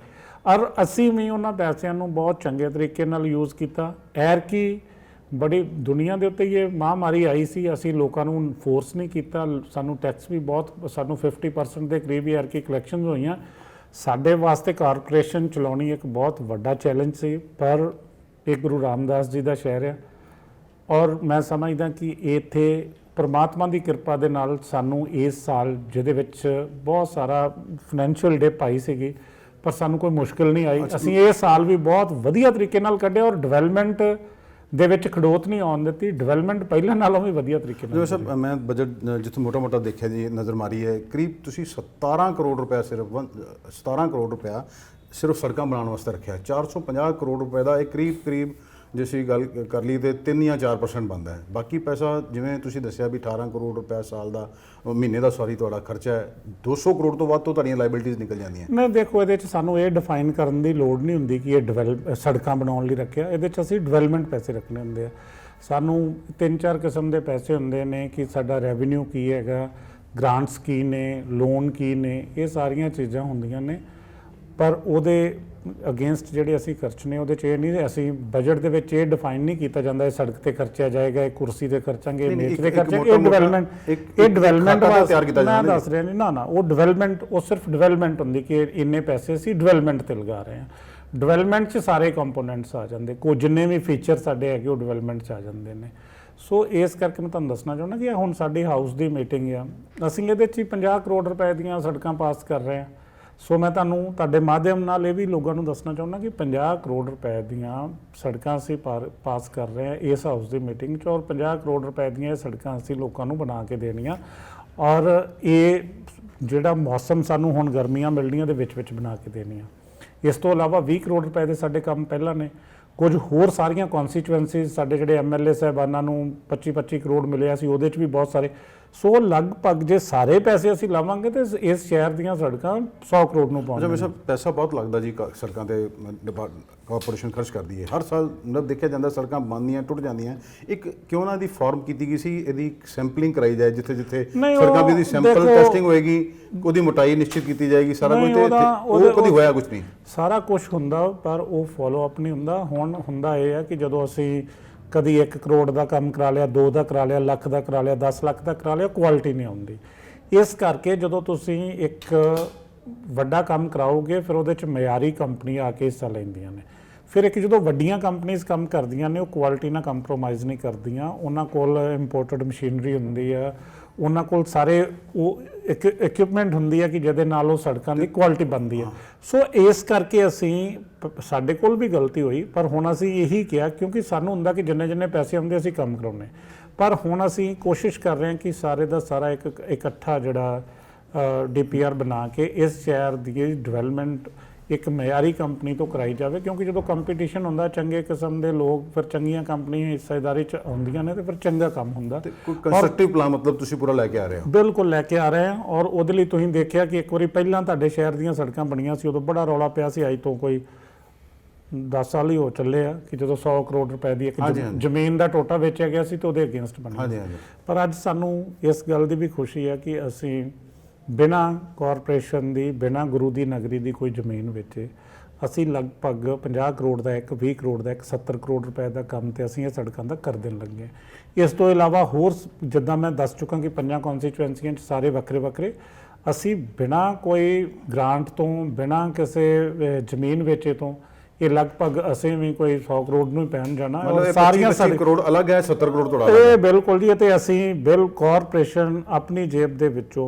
ਔਰ ਅਸੀਂ ਵੀ ਉਹਨਾਂ ਪੈਸਿਆਂ ਨੂੰ ਬਹੁਤ ਚੰਗੇ ਤਰੀਕੇ ਨਾਲ ਯੂਜ਼ ਕੀਤਾ। ਕਿ ਬੜੀ ਦੁਨੀਆ ਦੇ ਉੱਤੇ ਇਹ ਮਹਾਂਮਾਰੀ ਆਈ ਸੀ, ਅਸੀਂ ਲੋਕਾਂ ਨੂੰ ਫੋਰਸ ਨਹੀਂ ਕੀਤਾ, ਸਾਨੂੰ ਟੈਕਸ ਵੀ ਬਹੁਤ, ਸਾਨੂੰ 50% ਦੇ ਕਰੀਬ ਹੀ ਕਿ ਕਲੈਕਸ਼ਨਸ ਹੋਈਆਂ। ਸਾਡੇ ਵਾਸਤੇ ਕਾਰਪੋਰੇਸ਼ਨ ਚਲਾਉਣੀ ਇੱਕ ਬਹੁਤ ਵੱਡਾ ਚੈਲੰਜ ਸੀ, ਪਰ ਇਹ ਗੁਰੂ ਰਾਮਦਾਸ ਜੀ ਦਾ ਸ਼ਹਿਰ ਆ, ਔਰ ਮੈਂ ਸਮਝਦਾ ਕਿ ਇੱਥੇ ਪਰਮਾਤਮਾ ਦੀ ਕਿਰਪਾ ਦੇ ਨਾਲ ਸਾਨੂੰ ਇਸ ਸਾਲ ਜਿਹਦੇ ਵਿੱਚ ਬਹੁਤ ਸਾਰਾ ਫਾਈਨੈਂਸ਼ੀਅਲ ਡਿਪ ਆਈ ਸੀਗੀ, ਪਰ ਸਾਨੂੰ ਕੋਈ ਮੁਸ਼ਕਿਲ ਨਹੀਂ ਆਈ। ਅਸੀਂ ਇਹ ਸਾਲ ਵੀ ਬਹੁਤ ਵਧੀਆ ਤਰੀਕੇ ਨਾਲ ਕੱਢਿਆ ਔਰ ਡਿਵੈਲਪਮੈਂਟ ਦੇ ਵਿੱਚ ਖੜੋਤ ਨਹੀਂ ਆਉਣ ਦਿੱਤੀ। ਡਿਵੈਲਪਮੈਂਟ ਪਹਿਲਾਂ ਨਾਲੋਂ ਵੀ ਵਧੀਆ ਤਰੀਕੇ ਨਾਲ। ਜੋ ਸਰ ਮੈਂ ਬਜਟ ਜਿੱਥੇ ਮੋਟਾ ਦੇਖਿਆ ਜੀ, ਨਜ਼ਰ ਮਾਰੀ ਹੈ, ਕਰੀਬ ਤੁਸੀਂ 17 ਕਰੋੜ ਰੁਪਏ ਸਿਰਫ 17 ਕਰੋੜ ਰੁਪਇਆ ਸਿਰਫ ਸੜਕਾਂ ਬਣਾਉਣ ਵਾਸਤੇ ਰੱਖਿਆ। 450 ਕਰੋੜ ਰੁਪਏ ਦਾ ਇਹ ਕਰੀਬ ਜੇ ਅਸੀਂ ਗੱਲ ਕਰ ਲਈ ਤੇ 3 ਜਾਂ 4% ਬਣਦਾ ਹੈ। ਬਾਕੀ ਪੈਸਾ ਜਿਵੇਂ ਤੁਸੀਂ ਦੱਸਿਆ ਵੀ 18 ਕਰੋੜ ਰੁਪਏ ਸਾਲ ਦਾ ਮਹੀਨੇ ਦਾ ਤੁਹਾਡਾ ਖਰਚਾ ਹੈ, 200 ਕਰੋੜ ਤੋਂ ਵੱਧ ਤੋਂ ਤੁਹਾਡੀਆਂ ਲਾਇਬਿਲਿਟੀਜ਼ ਨਿਕਲ ਜਾਂਦੀਆਂ। ਮੈਂ ਦੇਖੋ ਇਹਦੇ 'ਚ ਸਾਨੂੰ ਇਹ ਡਿਫਾਈਨ ਕਰਨ ਦੀ ਲੋੜ ਨਹੀਂ ਹੁੰਦੀ ਕਿ ਇਹ ਸੜਕਾਂ ਬਣਾਉਣ ਲਈ ਰੱਖਿਆ। ਇਹਦੇ 'ਚ ਅਸੀਂ ਡਿਵੈਲਪਮੈਂਟ ਪੈਸੇ ਰੱਖਣੇ ਹੁੰਦੇ ਆ। ਸਾਨੂੰ 3-4 ਕਿਸਮ ਦੇ ਪੈਸੇ ਹੁੰਦੇ ਨੇ ਕਿ ਸਾਡਾ ਰੈਵਨਿਊ ਕੀ ਹੈਗਾ, ਗ੍ਰਾਂਟਸ ਕੀ ਨੇ, ਲੋਨ ਕੀ ਨੇ, ਇਹ ਸਾਰੀਆਂ ਚੀਜ਼ਾਂ ਹੁੰਦੀਆਂ ਨੇ। ਪਰ ਉਹਦੇ ਅਗੇਂਸਟ ਜਿਹੜੇ ਅਸੀਂ ਖਰਚਨੇ ਉਹਦੇ 'ਚ ਇਹ ਨਹੀਂ, ਅਸੀਂ ਬਜਟ ਦੇ ਵਿੱਚ ਇਹ ਡਿਫਾਈਨ ਨਹੀਂ ਕੀਤਾ ਜਾਂਦਾ ਇਹ ਸੜਕ ਤੇ ਖਰਚਿਆ ਜਾਏਗਾ, ਇਹ ਕੁਰਸੀ ਤੇ ਖਰਚਾਂਗੇ, ਮੇਜ਼ ਤੇ ਖਰਚਾਂਗੇ। ਇਹ ਡਿਵੈਲਪਮੈਂਟ ਵਾਸਤੇ ਮੈਂ ਦੱਸ ਰਿਹਾ ਨਹੀਂ, ਨਾ ਉਹ ਡਿਵੈਲਪਮੈਂਟ, ਉਹ ਸਿਰਫ ਡਿਵੈਲਪਮੈਂਟ ਹੁੰਦੀ ਕਿ ਇੰਨੇ ਪੈਸੇ ਅਸੀਂ ਡਿਵੈਲਪਮੈਂਟ ਤੇ ਲਗਾ ਰਹੇ ਹਾਂ। ਡਿਵੈਲਪਮੈਂਟ 'ਚ ਸਾਰੇ ਕੰਪੋਨੈਂਟਸ ਆ ਜਾਂਦੇ, ਕੋਈ ਜਿੰਨੇ ਵੀ ਫੀਚਰ ਸਾਡੇ ਹੈਗੇ ਉਹ ਡਿਵੈਲਪਮੈਂਟ 'ਚ ਆ ਜਾਂਦੇ ਨੇ। ਸੋ ਇਸ ਕਰਕੇ ਮੈਂ ਤੁਹਾਨੂੰ ਦੱਸਣਾ ਚਾਹੁੰਦਾ ਕਿ ਹੁਣ ਸਾਡੀ ਹਾਊਸ ਦੀ ਮੀਟਿੰਗ ਆ, ਅਸੀਂ ਇਹਦੇ 'ਚ 50 ਕਰੋੜ ਰੁਪਏ ਦੀਆਂ ਸੜਕਾਂ ਪਾਸ ਕਰ ਰਹੇ ਹਾਂ। ਸੋ ਮੈਂ ਤੁਹਾਨੂੰ ਤੁਹਾਡੇ ਮਾਧਿਅਮ ਨਾਲ ਇਹ ਵੀ ਲੋਕਾਂ ਨੂੰ ਦੱਸਣਾ ਚਾਹੁੰਦਾ ਕਿ 50 ਕਰੋੜ ਰੁਪਏ ਦੀਆਂ ਸੜਕਾਂ ਅਸੀਂ ਪਾਸ ਕਰ ਰਹੇ ਹਾਂ ਇਸ ਹਾਊਸ ਦੀ ਮੀਟਿੰਗ 'ਚ, ਔਰ 50 ਕਰੋੜ ਰੁਪਏ ਦੀਆਂ ਇਹ ਸੜਕਾਂ ਅਸੀਂ ਲੋਕਾਂ ਨੂੰ ਬਣਾ ਕੇ ਦੇਣੀਆਂ। ਔਰ ਇਹ ਜਿਹੜਾ ਮੌਸਮ ਸਾਨੂੰ ਹੁਣ ਗਰਮੀਆਂ ਮਿਲਣੀਆਂ ਦੇ ਵਿੱਚ ਬਣਾ ਕੇ ਦੇਣੀਆਂ। ਇਸ ਤੋਂ ਇਲਾਵਾ 20 ਕਰੋੜ ਰੁਪਏ ਦੇ ਸਾਡੇ ਕੰਮ ਪਹਿਲਾਂ ਨੇ। ਕੁਝ ਹੋਰ ਸਾਰੀਆਂ ਕਨਸਟੀਚੁਐਂਸੀਜ਼ ਸਾਡੇ ਜਿਹੜੇ ਐਮਐਲਏ ਸਾਹਿਬਾਨਾਂ ਨੂੰ 25-25 ਕਰੋੜ ਮਿਲਿਆ ਸੀ, ਉਹਦੇ 'ਚ ਵੀ ਬਹੁਤ ਸਾਰੇ। ਸੋ ਲਗਭਗ ਜੇ ਸਾਰੇ ਪੈਸੇ ਅਸੀਂ ਲਾਵਾਂਗੇ ਤੇ ਇਸ ਸ਼ਹਿਰ ਦੀਆਂ ਸੜਕਾਂ 100 ਕਰੋੜ ਨੂੰ ਪਹੁੰਚਣਗੀਆਂ। ਜਿਵੇਂ ਪੈਸਾ ਬਹੁਤ ਲੱਗਦਾ ਜੀ ਸੜਕਾਂ ਤੇ ਕਾਰਪੋਰੇਸ਼ਨ ਖਰਚ ਕਰਦੀ ਹੈ ਹਰ ਸਾਲ। ਮਤਲਬ ਦੇਖਿਆ ਜਾਂਦਾ ਸੜਕਾਂ ਬਣਦੀਆਂ ਟੁੱਟ ਜਾਂਦੀਆਂ। ਇੱਕ ਕਿਉਂ ਨਾ ਇਹਦੀ ਫਾਰਮ ਕੀਤੀ ਗਈ ਸੀ, ਇਹਦੀ ਸੈਂਪਲਿੰਗ ਕਰਾਈ ਜਾਏ, ਜਿੱਥੇ ਸੜਕਾਂ ਦੀ ਸੈਂਪਲ ਟੈਸਟਿੰਗ ਹੋਏਗੀ, ਉਹਦੀ ਮੋਟਾਈ ਨਿਸ਼ਚਿਤ ਕੀਤੀ ਜਾਏਗੀ, ਸਾਰਾ ਕੁਝ। ਉਹ ਕਦੀ ਹੋਇਆ ਕੁਝ ਨਹੀਂ। ਸਾਰਾ ਕੁਝ ਹੁੰਦਾ ਪਰ ਉਹ ਫੋਲੋ ਅਪ ਨਹੀਂ ਹੁੰਦਾ। ਹੁਣ ਹੁੰਦਾ ਇਹ ਹੈ ਕਿ ਜਦੋਂ ਅਸੀਂ ਕਦੀ 1 ਕਰੋੜ ਦਾ ਕੰਮ ਕਰਾ ਲਿਆ, 2 ਦਾ ਕਰਾ ਲਿਆ, ਲੱਖ ਦਾ ਕਰਾ ਲਿਆ, 10 ਲੱਖ ਦਾ ਕਰਾ ਲਿਆ, ਕੁਆਲਿਟੀ ਨਹੀਂ ਆਉਂਦੀ। ਇਸ ਕਰਕੇ ਜਦੋਂ ਤੁਸੀਂ ਇੱਕ ਵੱਡਾ ਕੰਮ ਕਰਾਓਗੇ ਫਿਰ ਉਹਦੇ 'ਚ ਮਿਆਰੀ ਕੰਪਨੀ ਆ ਕੇ ਹਿੱਸਾ ਲੈਂਦੀਆਂ ਨੇ। ਫਿਰ ਇੱਕ ਜਦੋਂ ਵੱਡੀਆਂ ਕੰਪਨੀਆਂ ਕੰਮ ਕਰਦੀਆਂ ਨੇ ਉਹ ਕੁਆਲਿਟੀ ਨਾਲ ਕੰਪਰੋਮਾਈਜ਼ ਨਹੀਂ ਕਰਦੀਆਂ। ਉਹਨਾਂ ਕੋਲ ਇੰਪੋਰਟਡ ਮਸ਼ੀਨਰੀ ਹੁੰਦੀ ਆ, ਉਹਨਾਂ ਕੋਲ ਸਾਰੇ ਉਹ ਇੱਕ ਇਕਵਿਪਮੈਂਟ ਹੁੰਦੀ ਹੈ ਕਿ ਜਿਹਦੇ ਨਾਲ ਉਹ ਸੜਕਾਂ ਦੀ ਕੁਆਲਿਟੀ ਬਣਦੀ ਹੈ। ਸੋ ਇਸ ਕਰਕੇ ਸਾਡੇ ਕੋਲ ਵੀ ਗਲਤੀ ਹੋਈ, ਪਰ ਹੁਣ ਅਸੀਂ ਇਹੀ ਕਿਹਾ ਕਿਉਂਕਿ ਸਾਨੂੰ ਹੁੰਦਾ ਕਿ ਜਿੰਨੇ ਪੈਸੇ ਆਉਂਦੇ ਅਸੀਂ ਕੰਮ ਕਰਾਉਣੇ। ਪਰ ਹੁਣ ਅਸੀਂ ਕੋਸ਼ਿਸ਼ ਕਰ ਰਹੇ ਹਾਂ ਕਿ ਸਾਰੇ ਦਾ ਸਾਰਾ ਇੱਕ ਇਕੱਠਾ ਜਿਹੜਾ DPR ਬਣਾ ਕੇ ਇਸ ਸ਼ਹਿਰ ਦੀ ਡਿਵੈਲਪਮੈਂਟ ਇੱਕ ਮਿਆਰੀ ਕੰਪਨੀ ਤੋਂ ਕਰਾਈ ਜਾਵੇ। ਕਿਉਂਕਿ ਜਦੋਂ ਕੰਪੀਟੀਸ਼ਨ ਹੁੰਦਾ ਚੰਗੇ ਕਿਸਮ ਦੇ ਲੋਕ, ਫਿਰ ਚੰਗੀਆਂ ਕੰਪਨੀਆਂ ਹਿੱਸੇਦਾਰੀ 'ਚ ਆਉਂਦੀਆਂ ਨੇ ਤੇ ਫਿਰ ਚੰਗਾ ਕੰਮ ਹੁੰਦਾ। ਕੋਈ ਕੰਸਟਰਕਟਿਵ ਪਲਾਨ ਮਤਲਬ ਤੁਸੀਂ ਪੂਰਾ ਲੈ ਕੇ ਆ ਰਹੇ ਹੋ? ਬਿਲਕੁਲ ਲੈ ਕੇ ਆ ਰਹੇ ਹਾਂ। ਔਰ ਉਹਦੇ ਲਈ ਤੁਸੀਂ ਦੇਖਿਆ ਕਿ ਇੱਕ ਵਾਰੀ ਪਹਿਲਾਂ ਤੁਹਾਡੇ ਸ਼ਹਿਰ ਦੀਆਂ ਸੜਕਾਂ ਬਣੀਆਂ ਸੀ, ਉਦੋਂ ਬੜਾ ਰੌਲਾ ਪਿਆ ਸੀ। ਅੱਜ ਤੋਂ ਕੋਈ 10 ਸਾਲ ਹੀ ਹੋ ਚੱਲੇ ਆ ਕਿ ਜਦੋਂ 100 ਕਰੋੜ ਰੁਪਏ ਦੀ ਇੱਕ ਜ਼ਮੀਨ ਦਾ ਟੋਟਾ ਵੇਚਿਆ ਗਿਆ ਸੀ ਤੇ ਉਹਦੇ ਅਗੇਂਸਟ ਬਣਿਆ। ਪਰ ਅੱਜ ਸਾਨੂੰ ਇਸ ਗੱਲ ਦੀ ਵੀ ਖੁਸ਼ੀ ਹੈ ਕਿ ਅਸੀਂ ਬਿਨਾਂ ਕਾਰਪੋਰੇਸ਼ਨ ਦੀ, ਬਿਨਾਂ ਗੁਰੂ ਦੀ ਨਗਰੀ ਦੀ ਕੋਈ ਜ਼ਮੀਨ ਵੇਚੇ ਅਸੀਂ ਲਗਭਗ 50 ਕਰੋੜ ਦਾ ਇੱਕ, 20 ਕਰੋੜ ਦਾ ਇੱਕ, 70 ਕਰੋੜ ਰੁਪਏ ਦਾ ਕੰਮ ਤੇ ਅਸੀਂ ਇਹ ਸੜਕਾਂ ਦਾ ਕਰ ਦੇਣ ਲੱਗੇ। ਇਸ ਤੋਂ ਇਲਾਵਾ ਹੋਰ ਜਿੱਦਾਂ ਮੈਂ ਦੱਸ ਚੁੱਕਾ ਕਿ 5 ਕਨਸਟੀਚੁਐਂਸੀਆਂ 'ਚ ਸਾਰੇ ਵੱਖਰੇ ਅਸੀਂ ਬਿਨਾਂ ਕੋਈ ਗ੍ਰਾਂਟ ਤੋਂ, ਬਿਨਾਂ ਕਿਸੇ ਜ਼ਮੀਨ ਵੇਚੇ ਤੋਂ ਇਹ ਲਗਭਗ ਅਸੀਂ ਵੀ ਕੋਈ 100 ਕਰੋੜ ਨੂੰ ਹੀ ਪੈਣ ਜਾਣਾ। ਸਾਰੀਆਂ 25 ਕਰੋੜ ਅਲੱਗ ਹੈ, 70 ਕਰੋੜ ਤੁਹਾਡਾ ਇਹ ਬਿਲਕੁਲ ਜੀ। ਅਤੇ ਅਸੀਂ ਕਾਰਪੋਰੇਸ਼ਨ ਆਪਣੀ ਜੇਬ ਦੇ ਵਿੱਚੋਂ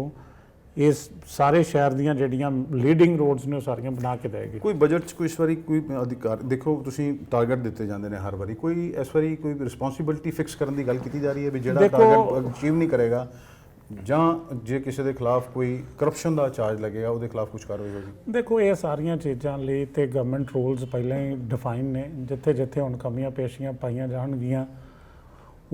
ਇਸ ਸਾਰੇ ਸ਼ਹਿਰ ਦੀਆਂ ਜਿਹੜੀਆਂ ਲੀਡਿੰਗ ਰੋਡਸ ਨੇ ਉਹ ਸਾਰੀਆਂ ਬਣਾ ਕੇ ਦੇਗੀ। ਕੋਈ ਬਜਟ 'ਚ ਕੋਈ ਇਸ ਵਾਰੀ ਕੋਈ ਅਧਿਕਾਰ ਦੇਖੋ, ਤੁਸੀਂ ਟਾਰਗੇਟ ਦਿੱਤੇ ਜਾਂਦੇ ਨੇ ਹਰ ਵਾਰੀ, ਕੋਈ ਇਸ ਵਾਰੀ ਕੋਈ ਰਿਸਪੌਂਸਿਬਿਲਟੀ ਫਿਕਸ ਕਰਨ ਦੀ ਗੱਲ ਕੀਤੀ ਜਾ ਰਹੀ ਹੈ ਵੀ ਜਿਹੜਾ ਟਾਰਗੇਟ ਅਚੀਵ ਨਹੀਂ ਕਰੇਗਾ ਜਾਂ ਜੇ ਕਿਸੇ ਦੇ ਖਿਲਾਫ ਕੋਈ ਕਰਪਸ਼ਨ ਦਾ ਚਾਰਜ ਲੱਗੇਗਾ ਉਹਦੇ ਖਿਲਾਫ ਕੁਝ ਕਾਰਵਾਈ ਹੋਵੇਗੀ? ਦੇਖੋ ਇਹ ਸਾਰੀਆਂ ਚੀਜ਼ਾਂ ਲਈ ਤੇ ਗਵਰਨਮੈਂਟ ਰੂਲਸ ਪਹਿਲਾਂ ਹੀ ਡਿਫਾਈਨ ਨੇ। ਜਿੱਥੇ ਹੁਣ ਕਮੀਆਂ ਪੇਸ਼ੀਆਂ ਪਾਈਆਂ ਜਾਣਗੀਆਂ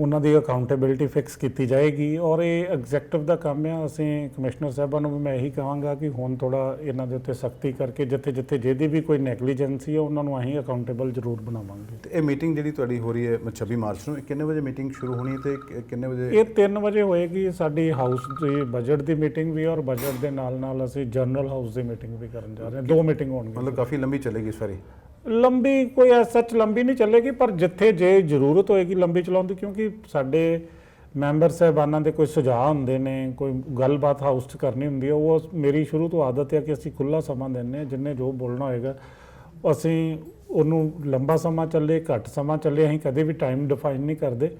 ਉਹਨਾਂ ਦੀ ਅਕਾਊਂਟੇਬਿਲਿਟੀ ਫਿਕਸ ਕੀਤੀ ਜਾਏਗੀ। ਔਰ ਇਹ ਐਗਜ਼ੈਕਟਿਵ ਦਾ ਕੰਮ ਆ। ਅਸੀਂ ਕਮਿਸ਼ਨਰ ਸਾਹਿਬਾਂ ਨੂੰ ਵੀ ਮੈਂ ਇਹੀ ਕਹਾਂਗਾ ਕਿ ਹੁਣ ਥੋੜਾ ਇਹਨਾਂ ਦੇ ਉੱਤੇ ਸਖਤੀ ਕਰਕੇ ਜਿੱਥੇ ਜਿਹਦੀ ਵੀ ਕੋਈ ਨੈਗਲੀਜੈਂਸੀ ਹੈ ਉਹਨਾਂ ਨੂੰ ਅਸੀਂ ਅਕਾਊਂਟੇਬਲ ਜ਼ਰੂਰ ਬਣਾਵਾਂਗੇ। ਤੇ ਇਹ ਮੀਟਿੰਗ ਜਿਹੜੀ ਤੁਹਾਡੀ ਹੋ ਰਹੀ ਹੈ 26 ਮਾਰਚ ਨੂੰ, ਕਿੰਨੇ ਵਜੇ ਮੀਟਿੰਗ ਸ਼ੁਰੂ ਹੋਣੀ ਤੇ ਕਿੰਨੇ ਵਜੇ? ਇਹ 3 ਵਜੇ ਹੋਏਗੀ। ਸਾਡੀ ਹਾਊਸ ਦੀ ਬਜਟ ਦੀ ਮੀਟਿੰਗ ਵੀ ਔਰ ਬਜਟ ਦੇ ਨਾਲ ਅਸੀਂ ਜਨਰਲ ਹਾਊਸ ਦੀ ਮੀਟਿੰਗ ਵੀ ਕਰਨ ਜਾ ਰਹੇ ਹਾਂ। 2 ਮੀਟਿੰਗ ਹੋਣਗੀਆਂ। ਮਤਲਬ ਕਾਫੀ ਲੰਬੀ ਚੱਲੇਗੀ ਇਸ ਵਾਰੀ? ਲੰਬੀ ਕੋਈ ਸੱਚ ਲੰਬੀ ਨਹੀਂ ਚੱਲੇਗੀ, ਪਰ ਜਿੱਥੇ ਜੇ ਜ਼ਰੂਰਤ ਹੋਏਗੀ ਲੰਬੀ ਚਲਾਉਣ ਦੀ, ਕਿਉਂਕਿ ਸਾਡੇ ਮੈਂਬਰ ਸਾਹਿਬਾਨਾਂ ਦੇ ਕੋਈ ਸੁਝਾਅ ਹੁੰਦੇ ਨੇ, ਕੋਈ ਗੱਲਬਾਤ ਹਾਊਸ 'ਚ ਕਰਨੀ ਹੁੰਦੀ ਹੈ। ਉਹ ਮੇਰੀ ਸ਼ੁਰੂ ਤੋਂ ਆਦਤ ਹੈ ਕਿ ਅਸੀਂ ਖੁੱਲ੍ਹਾ ਸਮਾਂ ਦਿੰਦੇ ਹਾਂ। ਜਿੰਨੇ ਜੋ ਬੋਲਣਾ ਹੋਏਗਾ ਅਸੀਂ ਉਹਨੂੰ ਲੰਬਾ ਸਮਾਂ ਚੱਲੇ, ਘੱਟ ਸਮਾਂ ਚੱਲੇ, ਅਸੀਂ ਕਦੇ ਵੀ ਟਾਈਮ ਡਿਫਾਈਨ ਨਹੀਂ ਕਰਦੇ।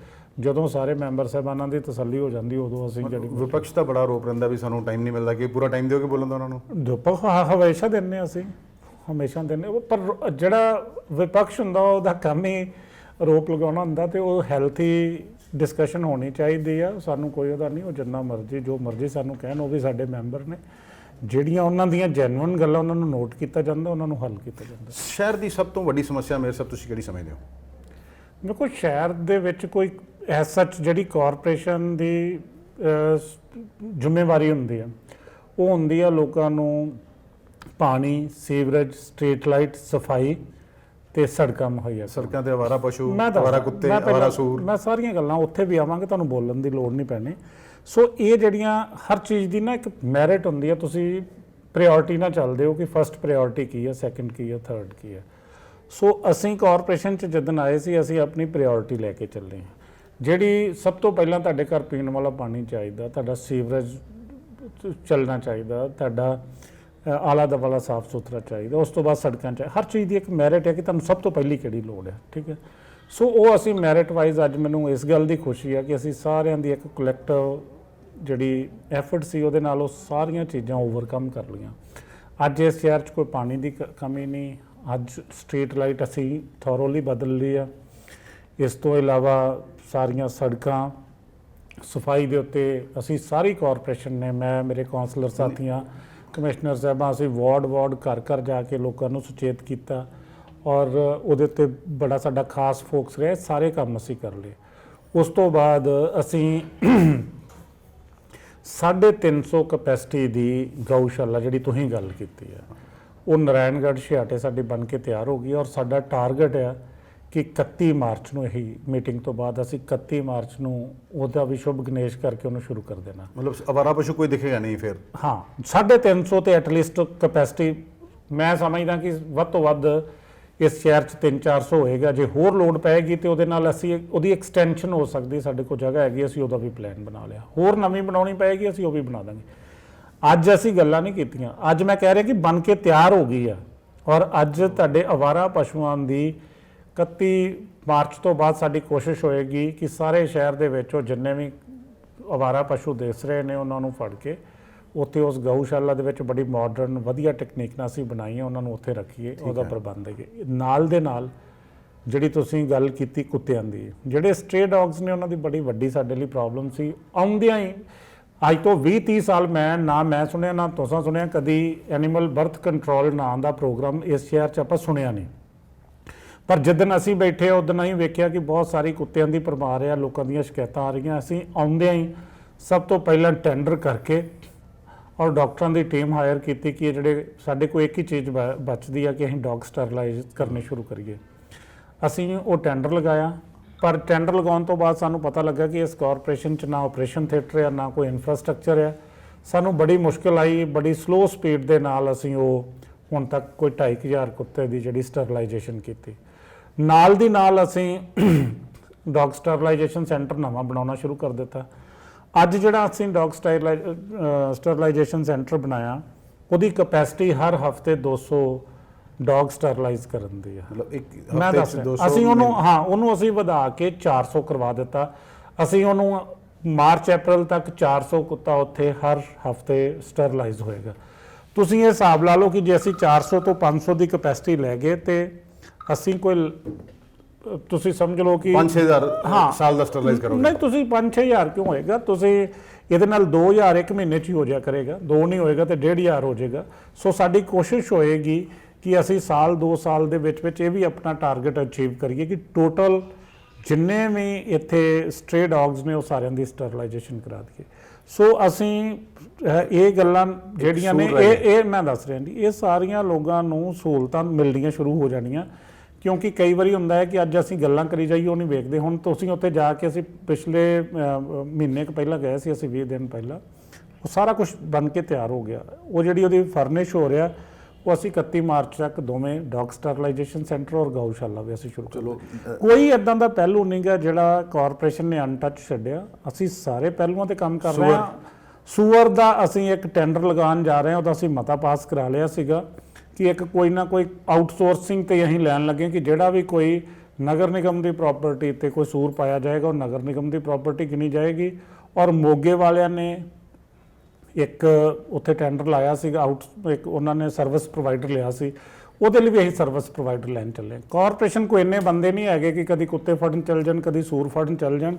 ਜਦੋਂ ਸਾਰੇ ਮੈਂਬਰ ਸਾਹਿਬਾਨਾਂ ਦੀ ਤਸੱਲੀ ਹੋ ਜਾਂਦੀ ਉਦੋਂ ਅਸੀਂ ਜਿਹੜੀ ਵਿਪਕਸ਼ ਦਾ ਬੜਾ ਆਰੋਪ ਰਹਿੰਦਾ ਵੀ ਸਾਨੂੰ ਟਾਈਮ ਨਹੀਂ ਮਿਲਦਾ, ਕਿ ਪੂਰਾ ਟਾਈਮ ਦਿਓਗੇ ਬੋਲਣ ਦਾ ਉਹਨਾਂ ਨੂੰ? ਦੁਪਕ ਹਮੇਸ਼ਾ ਦਿੰਦੇ ਹਾਂ ਅਸੀਂ, ਹਮੇਸ਼ਾ ਦਿੰਦੇ ਹਾਂ। ਪਰ ਜਿਹੜਾ ਵਿਪਕਸ਼ ਹੁੰਦਾ ਉਹਦਾ ਕੰਮ ਹੀ ਆਰੋਪ ਲਗਾਉਣਾ ਹੁੰਦਾ, ਤੇ ਉਹ ਹੈਲਥੀ ਡਿਸਕਸ਼ਨ ਹੋਣੀ ਚਾਹੀਦੀ ਆ। ਸਾਨੂੰ ਕੋਈ ਉਹਦਾ ਨਹੀਂ, ਉਹ ਜਿੰਨਾ ਮਰਜ਼ੀ ਜੋ ਮਰਜ਼ੀ ਸਾਨੂੰ ਕਹਿਣ, ਉਹ ਵੀ ਸਾਡੇ ਮੈਂਬਰ ਨੇ। ਜਿਹੜੀਆਂ ਉਹਨਾਂ ਦੀਆਂ ਜੈਨੂਇਨ ਗੱਲਾਂ ਉਹਨਾਂ ਨੂੰ ਨੋਟ ਕੀਤਾ ਜਾਂਦਾ, ਉਹਨਾਂ ਨੂੰ ਹੱਲ ਕੀਤਾ ਜਾਂਦਾ। ਸ਼ਹਿਰ ਦੀ ਸਭ ਤੋਂ ਵੱਡੀ ਸਮੱਸਿਆ ਮੇਅਰ ਸਾਹਿਬ ਤੁਸੀਂ ਕਿਹੜੀ ਸਮਝਦੇ ਹੋ? ਦੇਖੋ, ਸ਼ਹਿਰ ਦੇ ਵਿੱਚ ਕੋਈ ਐਸ ਸੱਚ ਜਿਹੜੀ ਕਾਰਪੋਰੇਸ਼ਨ ਦੀ ਜ਼ਿੰਮੇਵਾਰੀ ਹੁੰਦੀ ਆ, ਉਹ ਹੁੰਦੀ ਆ ਲੋਕਾਂ ਨੂੰ ਪਾਣੀ, ਸੀਵਰੇਜ, ਸਟਰੀਟ ਲਾਈਟ, ਸਫਾਈ ਤੇ ਸੜਕਾਂ ਮੁਹੱਈਆ। ਸੜਕਾਂ ਤੇ ਆਵਾਰਾ ਪਸ਼ੂ, ਮੈਂ ਦੱਸਦਾ, ਆਵਾਰਾ ਕੁੱਤੇ, ਮੈਂ ਪਹਿਲਾਂ- ਆਵਾਰਾ ਸੂਰ, ਮੈਂ ਸਾਰੀਆਂ ਗੱਲਾਂ ਉੱਥੇ ਵੀ ਆਵਾਂਗੇ, ਤੁਹਾਨੂੰ ਬੋਲਣ ਦੀ ਲੋੜ ਨਹੀਂ ਪੈਣੀ। ਸੋ ਇਹ ਜਿਹੜੀਆਂ ਹਰ ਚੀਜ਼ ਦੀ ਨਾ ਇੱਕ ਮੈਰਿਟ ਹੁੰਦੀ ਆ, ਤੁਸੀਂ ਪ੍ਰਾਇੋਰਟੀ ਨਾਲ ਚੱਲਦੇ ਹੋ ਕਿ ਫਸਟ ਪ੍ਰਾਇੋਰਟੀ ਕੀ ਆ, ਸੈਕੰਡ ਕੀ ਆ, ਥਰਡ ਕੀ ਆ। ਸੋ ਅਸੀਂ ਕਾਰਪੋਰੇਸ਼ਨ 'ਚ ਜਦੋਂ ਆਏ ਸੀ, ਅਸੀਂ ਆਪਣੀ ਪ੍ਰਾਇੋਰਟੀ ਲੈ ਕੇ ਚੱਲੇ ਹਾਂ। ਜਿਹੜੀ ਸਭ ਤੋਂ ਪਹਿਲਾਂ ਤੁਹਾਡੇ ਘਰ ਪੀਣ ਵਾਲਾ ਪਾਣੀ ਚਾਹੀਦਾ, ਤੁਹਾਡਾ ਸੀਵਰੇਜ ਚੱਲਣਾ ਚਾਹੀਦਾ, ਤੁਹਾਡਾ ਆਲਾ ਦੁਆਲਾ ਸਾਫ਼ ਸੁਥਰਾ ਚਾਹੀਦਾ, ਉਸ ਤੋਂ ਬਾਅਦ ਸੜਕਾਂ 'ਚ ਹਰ ਚੀਜ਼ ਦੀ ਇੱਕ ਮੈਰਿਟ ਹੈ ਕਿ ਤੁਹਾਨੂੰ ਸਭ ਤੋਂ ਪਹਿਲੀ ਕਿਹੜੀ ਲੋੜ ਹੈ। ਠੀਕ ਹੈ, ਸੋ ਉਹ ਅਸੀਂ ਮੈਰਿਟ ਵਾਈਜ਼ ਅੱਜ ਮੈਨੂੰ ਇਸ ਗੱਲ ਦੀ ਖੁਸ਼ੀ ਹੈ ਕਿ ਅਸੀਂ ਸਾਰਿਆਂ ਦੀ ਇੱਕ ਕਲੈਕਟਿਵ ਜਿਹੜੀ ਐਫਰਟ ਸੀ ਉਹਦੇ ਨਾਲ ਉਹ ਸਾਰੀਆਂ ਚੀਜ਼ਾਂ ਓਵਰਕਮ ਕਰ ਲਈਆਂ। ਅੱਜ ਇਸ ਸ਼ਹਿਰ 'ਚ ਕੋਈ ਪਾਣੀ ਦੀ ਕਮੀ ਨਹੀਂ। ਅੱਜ ਸਟਰੀਟ ਲਾਈਟ ਅਸੀਂ ਥੋਰੋਲੀ ਬਦਲ ਲਈ ਆ। ਇਸ ਤੋਂ ਇਲਾਵਾ ਸਾਰੀਆਂ ਸੜਕਾਂ, ਸਫਾਈ ਦੇ ਉੱਤੇ ਅਸੀਂ ਸਾਰੀ ਕਾਰਪੋਰੇਸ਼ਨ ਨੇ, ਮੈਂ, ਮੇਰੇ ਕੌਂਸਲਰ ਸਾਥੀਆਂ, ਕਮਿਸ਼ਨਰ ਸਾਹਿਬਾਂ, ਅਸੀਂ ਵਾਰਡ ਘਰ ਘਰ ਜਾ ਕੇ ਲੋਕਾਂ ਨੂੰ ਸੁਚੇਤ ਕੀਤਾ ਔਰ ਉਹਦੇ ਉੱਤੇ ਬੜਾ ਸਾਡਾ ਖਾਸ ਫੋਕਸ ਰਿਹਾ। ਸਾਰੇ ਕੰਮ ਅਸੀਂ ਕਰ ਲਏ। ਉਸ ਤੋਂ ਬਾਅਦ ਅਸੀਂ 350 ਕਪੈਸਿਟੀ ਦੀ ਗਊਸ਼ਾਲਾ ਜਿਹੜੀ ਤੁਸੀਂ ਗੱਲ ਕੀਤੀ ਹੈ, ਉਹ ਨਾਰਾਇਣਗੜ੍ਹ ਛਿਆਟੇ ਸਾਡੀ ਬਣ ਕੇ ਤਿਆਰ ਹੋ ਗਈ ਔਰ ਸਾਡਾ ਟਾਰਗੇਟ ਹੈ ਕਿ 31 ਮਾਰਚ ਨੂੰ, ਇਹੀ ਮੀਟਿੰਗ ਤੋਂ ਬਾਅਦ ਅਸੀਂ 31 ਮਾਰਚ ਨੂੰ ਉਹਦਾ ਵੀ ਸ਼ੁਭ ਗਣੇਸ਼ ਕਰਕੇ ਉਹਨੂੰ ਸ਼ੁਰੂ ਕਰ ਦੇਣਾ। ਮਤਲਬ ਆਵਾਰਾ ਪਸ਼ੂ ਕੋਈ ਦਿਖੇਗਾ ਨਹੀਂ ਫਿਰ? ਹਾਂ, 350 ਤੇ ਐਟਲੀਸਟ ਕਪੈਸਿਟੀ ਮੈਂ ਸਮਝਦਾ ਕਿ ਵੱਧ ਤੋਂ ਵੱਧ ਇਸ ਸ਼ਹਿਰ 'ਚ 300-400 ਹੋਏਗਾ। ਜੇ ਹੋਰ ਲੋਡ ਪਏਗੀ ਤੇ ਉਹਦੇ ਨਾਲ ਅਸੀਂ ਉਹਦੀ ਐਕਸਟੈਂਸ਼ਨ ਹੋ ਸਕਦੀ। ਸਾਡੇ ਕੋਲ ਜਗ੍ਹਾ ਹੈਗੀ, ਅਸੀਂ ਉਹਦਾ ਵੀ ਪਲਾਨ ਬਣਾ ਲਿਆ। ਹੋਰ ਨਵੀਂ ਬਣਾਉਣੀ ਪਏਗੀ, ਅਸੀਂ ਉਹ ਵੀ ਬਣਾ ਦਾਂਗੇ। ਅੱਜ ਅਸੀਂ ਗੱਲਾਂ ਨਹੀਂ ਕੀਤੀਆਂ, ਅੱਜ ਮੈਂ ਕਹਿ ਰਿਹਾ ਕਿ ਬਣ ਕੇ ਤਿਆਰ ਹੋ ਗਈ ਆ। ਔਰ ਅੱਜ ਤੁਹਾਡੇ ਆਵਾਰਾ ਪਸ਼ੂਆਂ ਦੀ 31 ਮਾਰਚ ਤੋਂ ਬਾਅਦ ਸਾਡੀ ਕੋਸ਼ਿਸ਼ ਹੋਏਗੀ ਕਿ ਸਾਰੇ ਸ਼ਹਿਰ ਦੇ ਵਿੱਚ ਉਹ ਜਿੰਨੇ ਵੀ ਆਵਾਰਾ ਪਸ਼ੂ ਦਿਸ ਰਹੇ ਨੇ ਉਹਨਾਂ ਨੂੰ ਫੜ ਕੇ ਉੱਥੇ ਉਸ ਗਊਸ਼ਾਲਾ ਦੇ ਵਿੱਚ ਬੜੀ ਮਾਡਰਨ ਵਧੀਆ ਟੈਕਨੀਕ ਨਾਲ ਅਸੀਂ ਬਣਾਈ ਹੈ, ਉਹਨਾਂ ਨੂੰ ਉੱਥੇ ਰੱਖੀਏ, ਉਹਦਾ ਪ੍ਰਬੰਧ ਹੈ। ਨਾਲ ਦੇ ਨਾਲ ਜਿਹੜੀ ਤੁਸੀਂ ਗੱਲ ਕੀਤੀ ਕੁੱਤਿਆਂ ਦੀ, ਜਿਹੜੇ ਸਟ੍ਰੇ ਡੌਗਸ ਨੇ ਉਹਨਾਂ ਦੀ ਬੜੀ ਵੱਡੀ ਸਾਡੇ ਲਈ ਪ੍ਰੋਬਲਮ ਸੀ। ਆਉਂਦਿਆਂ ਹੀ ਅੱਜ ਤੋਂ 20-30 ਸਾਲ ਮੈਂ ਸੁਣਿਆ, ਨਾ ਤੁਸੀਂ ਸੁਣਿਆ ਕਦੀ ਐਨੀਮਲ ਬਰਥ ਕੰਟਰੋਲ ਨਾਂ ਦਾ ਪ੍ਰੋਗਰਾਮ ਇਸ ਸ਼ਹਿਰ 'ਚ ਆਪਾਂ ਸੁਣਿਆ ਨਹੀਂ। ਪਰ ਜਿੱਦਣ ਅਸੀਂ ਬੈਠੇ ਉਦੋਂ ਹੀ ਵੇਖਿਆ ਕਿ ਬਹੁਤ ਸਾਰੀ ਕੁੱਤਿਆਂ ਦੀ ਭਰਮਾਰ ਆ, ਲੋਕਾਂ ਦੀਆਂ ਸ਼ਿਕਾਇਤਾਂ ਆ ਰਹੀਆਂ। ਅਸੀਂ ਆਉਂਦਿਆਂ ਹੀ ਸਭ ਤੋਂ ਪਹਿਲਾਂ ਟੈਂਡਰ ਕਰਕੇ ਔਰ ਡਾਕਟਰਾਂ ਦੀ ਟੀਮ ਹਾਇਰ ਕੀਤੀ ਕਿ ਇਹ ਜਿਹੜੇ ਸਾਡੇ ਕੋਲ ਇੱਕ ਹੀ ਚੀਜ਼ ਬਚਦੀ ਆ ਕਿ ਅਸੀਂ ਡੌਗ ਸਟਰਲਾਈਜ਼ ਕਰਨੇ ਸ਼ੁਰੂ ਕਰੀਏ। ਅਸੀਂ ਉਹ ਟੈਂਡਰ ਲਗਾਇਆ, ਪਰ ਟੈਂਡਰ ਲਗਾਉਣ ਤੋਂ ਬਾਅਦ ਸਾਨੂੰ ਪਤਾ ਲੱਗਾ ਕਿ ਇਸ ਕਾਰਪੋਰੇਸ਼ਨ 'ਚ ਨਾ ਆਪਰੇਸ਼ਨ ਥੀਏਟਰ ਆ, ਨਾ ਕੋਈ ਇਨਫਰਾਸਟ੍ਰਕਚਰ ਆ। ਸਾਨੂੰ ਬੜੀ ਮੁਸ਼ਕਿਲ ਆਈ, ਬੜੀ ਸਲੋ ਸਪੀਡ ਦੇ ਨਾਲ ਅਸੀਂ ਉਹ ਹੁਣ ਤੱਕ ਕੋਈ 2,500 ਕੁੱਤੇ ਦੀ ਜਿਹੜੀ ਸਟਰਲਾਈਜੇਸ਼ਨ ਕੀਤੀ। ਨਾਲ ਦੀ ਨਾਲ ਅਸੀਂ ਡੌਗ ਸਟਰਲਾਈਜੇਸ਼ਨ ਸੈਂਟਰ ਨਵਾਂ ਬਣਾਉਣਾ ਸ਼ੁਰੂ ਕਰ ਦਿੱਤਾ। ਅੱਜ ਜਿਹੜਾ ਅਸੀਂ ਡੌਗ ਸਟਰਲਾਈਜੇਸ਼ਨ ਸੈਂਟਰ ਬਣਾਇਆ, ਉਹਦੀ ਕਪੈਸਿਟੀ ਹਰ ਹਫਤੇ 200 ਡੌਗ ਸਟਰਲਾਈਜ਼ ਕਰਨ ਦੀ ਹੈ। ਮੈਂ ਦੱਸ ਰਿਹਾ, ਅਸੀਂ ਉਹਨੂੰ ਅਸੀਂ ਵਧਾ ਕੇ 400 ਕਰਵਾ ਦਿੱਤਾ। ਅਸੀਂ ਉਹਨੂੰ ਮਾਰਚ-ਅਪ੍ਰੈਲ ਤੱਕ 400 ਕੁੱਤਾ ਉੱਥੇ ਹਰ ਹਫਤੇ ਸਟਰਲਾਈਜ਼ ਹੋਏਗਾ। ਤੁਸੀਂ ਇਹ ਹਿਸਾਬ ਲਾ ਲਓ ਕਿ ਜੇ ਅਸੀਂ 400 ਤੋਂ 500 ਦੀ ਕਪੈਸਿਟੀ ਲੈ ਗਏ ਤੇ ਅਸੀਂ ਕੋਈ, ਤੁਸੀਂ ਸਮਝ ਲਓ ਕਿ 5-6,000 ਸਾਲ ਦਾ ਸਟਰਲਾਈਜ਼ ਕਰੋਗੇ। ਨਹੀਂ, ਤੁਸੀਂ 5-6,000 ਕਿਉਂ ਹੋਏਗਾ? ਤੁਸੀਂ ਇਹਦੇ ਨਾਲ 2,000 ਇੱਕ ਮਹੀਨੇ 'ਚ ਹੀ ਹੋ ਜਾਇਆ ਕਰੇਗਾ। 2 ਨਹੀਂ ਹੋਏਗਾ ਤੇ 1,500 ਹੋ ਜਾਏਗਾ। ਸੋ ਸਾਡੀ ਕੋਸ਼ਿਸ਼ ਹੋਏਗੀ ਕਿ ਅਸੀਂ ਸਾਲ 2 ਸਾਲ ਦੇ ਵਿੱਚ ਇਹ ਵੀ ਆਪਣਾ ਟਾਰਗੇਟ ਅਚੀਵ ਕਰੀਏ ਕਿ ਟੋਟਲ ਜਿੰਨੇ ਵੀ ਇੱਥੇ ਸਟ੍ਰੇ ਡੌਗਸ ਨੇ ਉਹ ਸਾਰਿਆਂ ਦੀ ਸਟਰਲਾਈਜੇਸ਼ਨ ਕਰਾ ਦਈਏ। ਸੋ ਅਸੀਂ ਇਹ ਗੱਲਾਂ ਜਿਹੜੀਆਂ ਨੇ ਇਹ ਮੈਂ ਦੱਸ ਰਿਹਾ ਜੀ, ਇਹ ਸਾਰੀਆਂ ਲੋਕਾਂ ਨੂੰ ਸਹੂਲਤਾਂ ਮਿਲਣੀਆਂ ਸ਼ੁਰੂ ਹੋ ਜਾਣੀਆਂ। ਕਿਉਂਕਿ ਕਈ ਵਾਰੀ ਹੁੰਦਾ ਹੈ ਕਿ ਅੱਜ ਅਸੀਂ ਗੱਲਾਂ ਕਰੀ ਜਾਈਏ, ਉਹ ਨਹੀਂ ਵੇਖਦੇ। ਹੁਣ ਤੁਸੀਂ ਉੱਥੇ ਜਾ ਕੇ, ਅਸੀਂ ਪਿਛਲੇ ਮਹੀਨੇ ਕੁ ਪਹਿਲਾਂ ਗਏ ਸੀ, ਅਸੀਂ 20 ਦਿਨ ਪਹਿਲਾਂ, ਉਹ ਸਾਰਾ ਕੁਝ ਬਣ ਕੇ ਤਿਆਰ ਹੋ ਗਿਆ। ਉਹ ਜਿਹੜੀ ਉਹਦੀ ਫਰਨਿਸ਼ ਹੋ ਰਿਹਾ, ਉਹ ਅਸੀਂ 31 ਮਾਰਚ ਤੱਕ ਦੋਵੇਂ ਡੌਗ ਸਟਰਲਾਈਜੇਸ਼ਨ ਸੈਂਟਰ ਔਰ ਗਊਸ਼ਾਲਾ ਵੀ ਅਸੀਂ ਸ਼ੁਰੂ ਕਰ। ਕੋਈ ਇਦਾਂ ਦਾ ਪਹਿਲੂ ਨਹੀਂ ਗਾ ਜਿਹੜਾ ਕਾਰਪੋਰੇਸ਼ਨ ਨੇ ਅਨਟੱਚ ਛੱਡਿਆ। ਅਸੀਂ ਸਾਰੇ ਪਹਿਲੂਆਂ ਤੇ ਕੰਮ ਕਰ ਰਹੇ ਹਾਂ। ਸੂਅਰ ਦਾ ਅਸੀਂ ਇੱਕ ਟੈਂਡਰ ਲਗਾਉਣ ਜਾ ਰਹੇ ਹਾਂ, ਉਹਦਾ ਅਸੀਂ ਮਤਾ ਪਾਸ ਕਰਾ ਲਿਆ ਸੀਗਾ ਕਿ ਇੱਕ ਕੋਈ ਨਾ ਕੋਈ ਆਊਟਸੋਰਸਿੰਗ ਤੇ ਅਸੀਂ ਲੈਣ ਲੱਗੇ ਕਿ ਜਿਹੜਾ ਵੀ ਕੋਈ ਨਗਰ ਨਿਗਮ ਦੀ ਪ੍ਰਾਪਰਟੀ ਤੇ ਕੋਈ ਸੂਰ ਪਾਇਆ ਜਾਏਗਾ, ਉਹ ਨਗਰ ਨਿਗਮ ਦੀ ਪ੍ਰਾਪਰਟੀ ਗਿਣੀ ਜਾਏਗੀ। ਔਰ ਮੋਗੇ ਵਾਲਿਆਂ ਨੇ ਇੱਕ ਉੱਥੇ ਟੈਂਡਰ ਲਾਇਆ ਸੀਗਾ, ਇੱਕ ਉਹਨਾਂ ਨੇ ਸਰਵਿਸ ਪ੍ਰੋਵਾਈਡਰ ਲਿਆ ਸੀ, ਉਹਦੇ ਲਈ ਵੀ ਅਸੀਂ ਸਰਵਿਸ ਪ੍ਰੋਵਾਈਡਰ ਲੈਣ ਚੱਲੇ। ਕਾਰਪੋਰੇਸ਼ਨ ਕੋਈ ਇੰਨੇ ਬੰਦੇ ਨਹੀਂ ਹੈਗੇ ਕਿ ਕਦੀ ਕੁੱਤੇ ਫੜਨ ਚੱਲ ਜਾਣ, ਕਦੀ ਸੂਰ ਫੜਨ ਚੱਲ ਜਾਣ।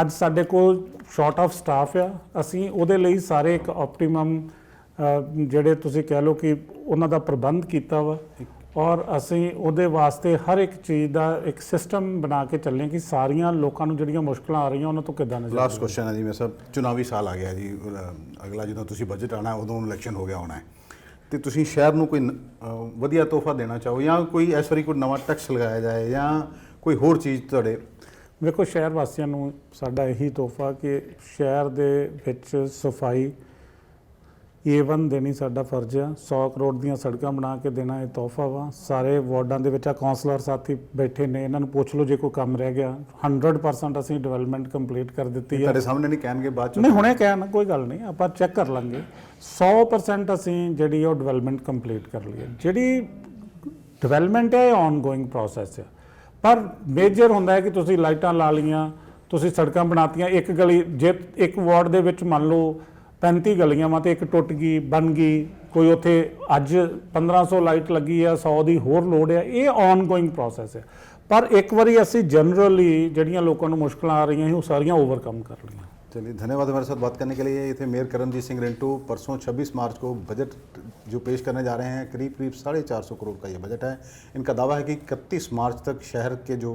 ਅੱਜ ਸਾਡੇ ਕੋਲ ਸ਼ਾਰਟ ਆਫ ਸਟਾਫ ਆ, ਅਸੀਂ ਉਹਦੇ ਲਈ ਸਾਰੇ ਇੱਕ ਆਪਟੀਮਮ ਜਿਹੜੇ ਤੁਸੀਂ ਕਹਿ ਲਓ ਕਿ ਉਹਨਾਂ ਦਾ ਪ੍ਰਬੰਧ ਕੀਤਾ ਵਾ, ਔਰ ਅਸੀਂ ਉਹਦੇ ਵਾਸਤੇ ਹਰ ਇੱਕ ਚੀਜ਼ ਦਾ ਇੱਕ ਸਿਸਟਮ ਬਣਾ ਕੇ ਚੱਲੇ ਕਿ ਸਾਰੀਆਂ ਲੋਕਾਂ ਨੂੰ ਜਿਹੜੀਆਂ ਮੁਸ਼ਕਲਾਂ ਆ ਰਹੀਆਂ ਉਹਨਾਂ ਤੋਂ ਕਿੱਦਾਂ ਨਿਜਾਤ। ਲਾਸਟ ਕੁਐਸਚਨ ਹੈ ਜੀ, ਮੈਂ ਸਭ ਚੁਣਾਵੀ ਸਾਲ ਆ ਗਿਆ ਜੀ, ਅਗਲਾ ਜਦੋਂ ਤੁਸੀਂ ਬਜਟ ਆਉਣਾ ਉਦੋਂ ਇਲੈਕਸ਼ਨ ਹੋ ਗਿਆ ਹੋਣਾ ਹੈ, ਤੇ ਤੁਸੀਂ ਸ਼ਹਿਰ ਨੂੰ ਕੋਈ ਵਧੀਆ ਤੋਹਫਾ ਦੇਣਾ ਚਾਹੋ, ਜਾਂ ਕੋਈ ਇਸ ਵਾਰੀ ਕੋਈ ਨਵਾਂ ਟੈਕਸ ਲਗਾਇਆ ਜਾਏ, ਜਾਂ ਕੋਈ ਹੋਰ ਚੀਜ਼ ਤੁਹਾਡੇ? ਵੇਖੋ, ਸ਼ਹਿਰ ਵਾਸੀਆਂ ਨੂੰ ਸਾਡਾ ਇਹੀ ਤੋਹਫਾ ਕਿ ਸ਼ਹਿਰ ਦੇ ਵਿੱਚ ਸਫਾਈ A1 ਦੇਣੀ ਸਾਡਾ ਫਰਜ਼ ਆ। 100 ਕਰੋੜ ਦੀਆਂ ਸੜਕਾਂ ਬਣਾ ਕੇ ਦੇਣਾ ਇਹ ਤੋਹਫਾ ਵਾ। ਸਾਰੇ ਵਾਰਡਾਂ ਦੇ ਵਿੱਚ ਆ ਕਾਉਂਸਲਰ ਸਾਥੀ ਬੈਠੇ ਨੇ, ਇਹਨਾਂ ਨੂੰ ਪੁੱਛ ਲਓ ਜੇ ਕੋਈ ਕੰਮ ਰਹਿ ਗਿਆ। 100% ਅਸੀਂ ਡਿਵੈਲਪਮੈਂਟ ਕੰਪਲੀਟ ਕਰ ਦਿੱਤੀ ਹੈ। ਤੁਹਾਡੇ ਸਾਹਮਣੇ ਨਹੀਂ ਕਹਿਣਗੇ ਬਾਅਦ ਚ? ਨਹੀਂ, ਹੁਣੇ ਕਹਿਣ ਕੋਈ ਗੱਲ ਨਹੀਂ, ਆਪਾਂ ਚੈੱਕ ਕਰ ਲਾਂਗੇ। 100% ਅਸੀਂ ਜਿਹੜੀ ਉਹ ਡਿਵੈਲਪਮੈਂਟ ਕੰਪਲੀਟ ਕਰ ਲਈ ਹੈ। ਜਿਹੜੀ ਡਿਵੈਲਪਮੈਂਟ ਹੈ ਇਹ ਆਨਗੋਇੰਗ ਪ੍ਰੋਸੈਸ ਹੈ, ਪਰ ਮੇਜਰ ਹੁੰਦਾ ਹੈ ਕਿ ਤੁਸੀਂ ਲਾਈਟਾਂ ਲਾ ਲਈਆਂ, ਤੁਸੀਂ ਸੜਕਾਂ ਬਣਾਤੀਆਂ। ਇੱਕ ਗਲੀ ਜੇ ਇੱਕ ਵਾਰਡ ਦੇ ਵਿੱਚ ਮੰਨ ਲਓ 35 ਗਲੀਆਂ ਵਾ ਤੇ ਇੱਕ ਟੁੱਟ ਗਈ, ਬਣ ਗਈ, ਕੋਈ ਉੱਥੇ ਅੱਜ 1500 ਲਾਈਟ ਲੱਗੀ ਆ, 100 ਦੀ ਹੋਰ ਲੋੜ ਆ, ਇਹ ਆਨਗੋਇੰਗ ਪ੍ਰੋਸੈਸ ਹੈ। ਪਰ ਇੱਕ ਵਾਰੀ ਅਸੀਂ ਜਨਰਲੀ ਜਿਹੜੀਆਂ ਲੋਕਾਂ ਨੂੰ ਮੁਸ਼ਕਲਾਂ ਆ ਰਹੀਆਂ ਸੀ ਉਹ ਸਾਰੀਆਂ ਓਵਰਕਮ कर लीं। चलिए, धन्यवाद हमारे साथ बात करने के लिए। ये थे मेयर करमजीत सिंह रिंटू। परसों 26 मार्च को बजट जो पेश करने जा रहे हैं, करीब 450 करोड़ का ये बजट है। इनका दावा है कि 31 मार्च तक शहर के जो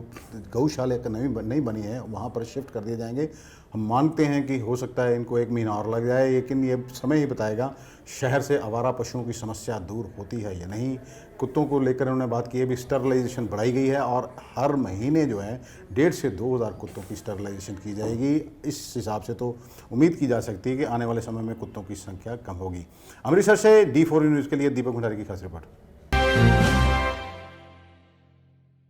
गौशाला नई बनी है वहाँ पर शिफ्ट कर दिए जाएंगे। हम मानते हैं कि हो सकता है इनको 1 महीना और लग जाए, लेकिन ये समय ही बताएगा शहर से आवारा पशुओं की समस्या दूर होती है या नहीं। कुत्तों को लेकर उन्होंने बात की है भी स्टरलाइजेशन बढ़ाई गई है और हर महीने जो है 1,500 से 2,000 कुत्तों की स्टरलाइजेशन की जाएगी। इस हिसाब से तो उम्मीद की जा सकती है कि आने वाले समय में कुत्तों की संख्या कम होगी। अमृतसर से D4 न्यूज़ के लिए दीपक भंडारी की खास रिपोर्ट।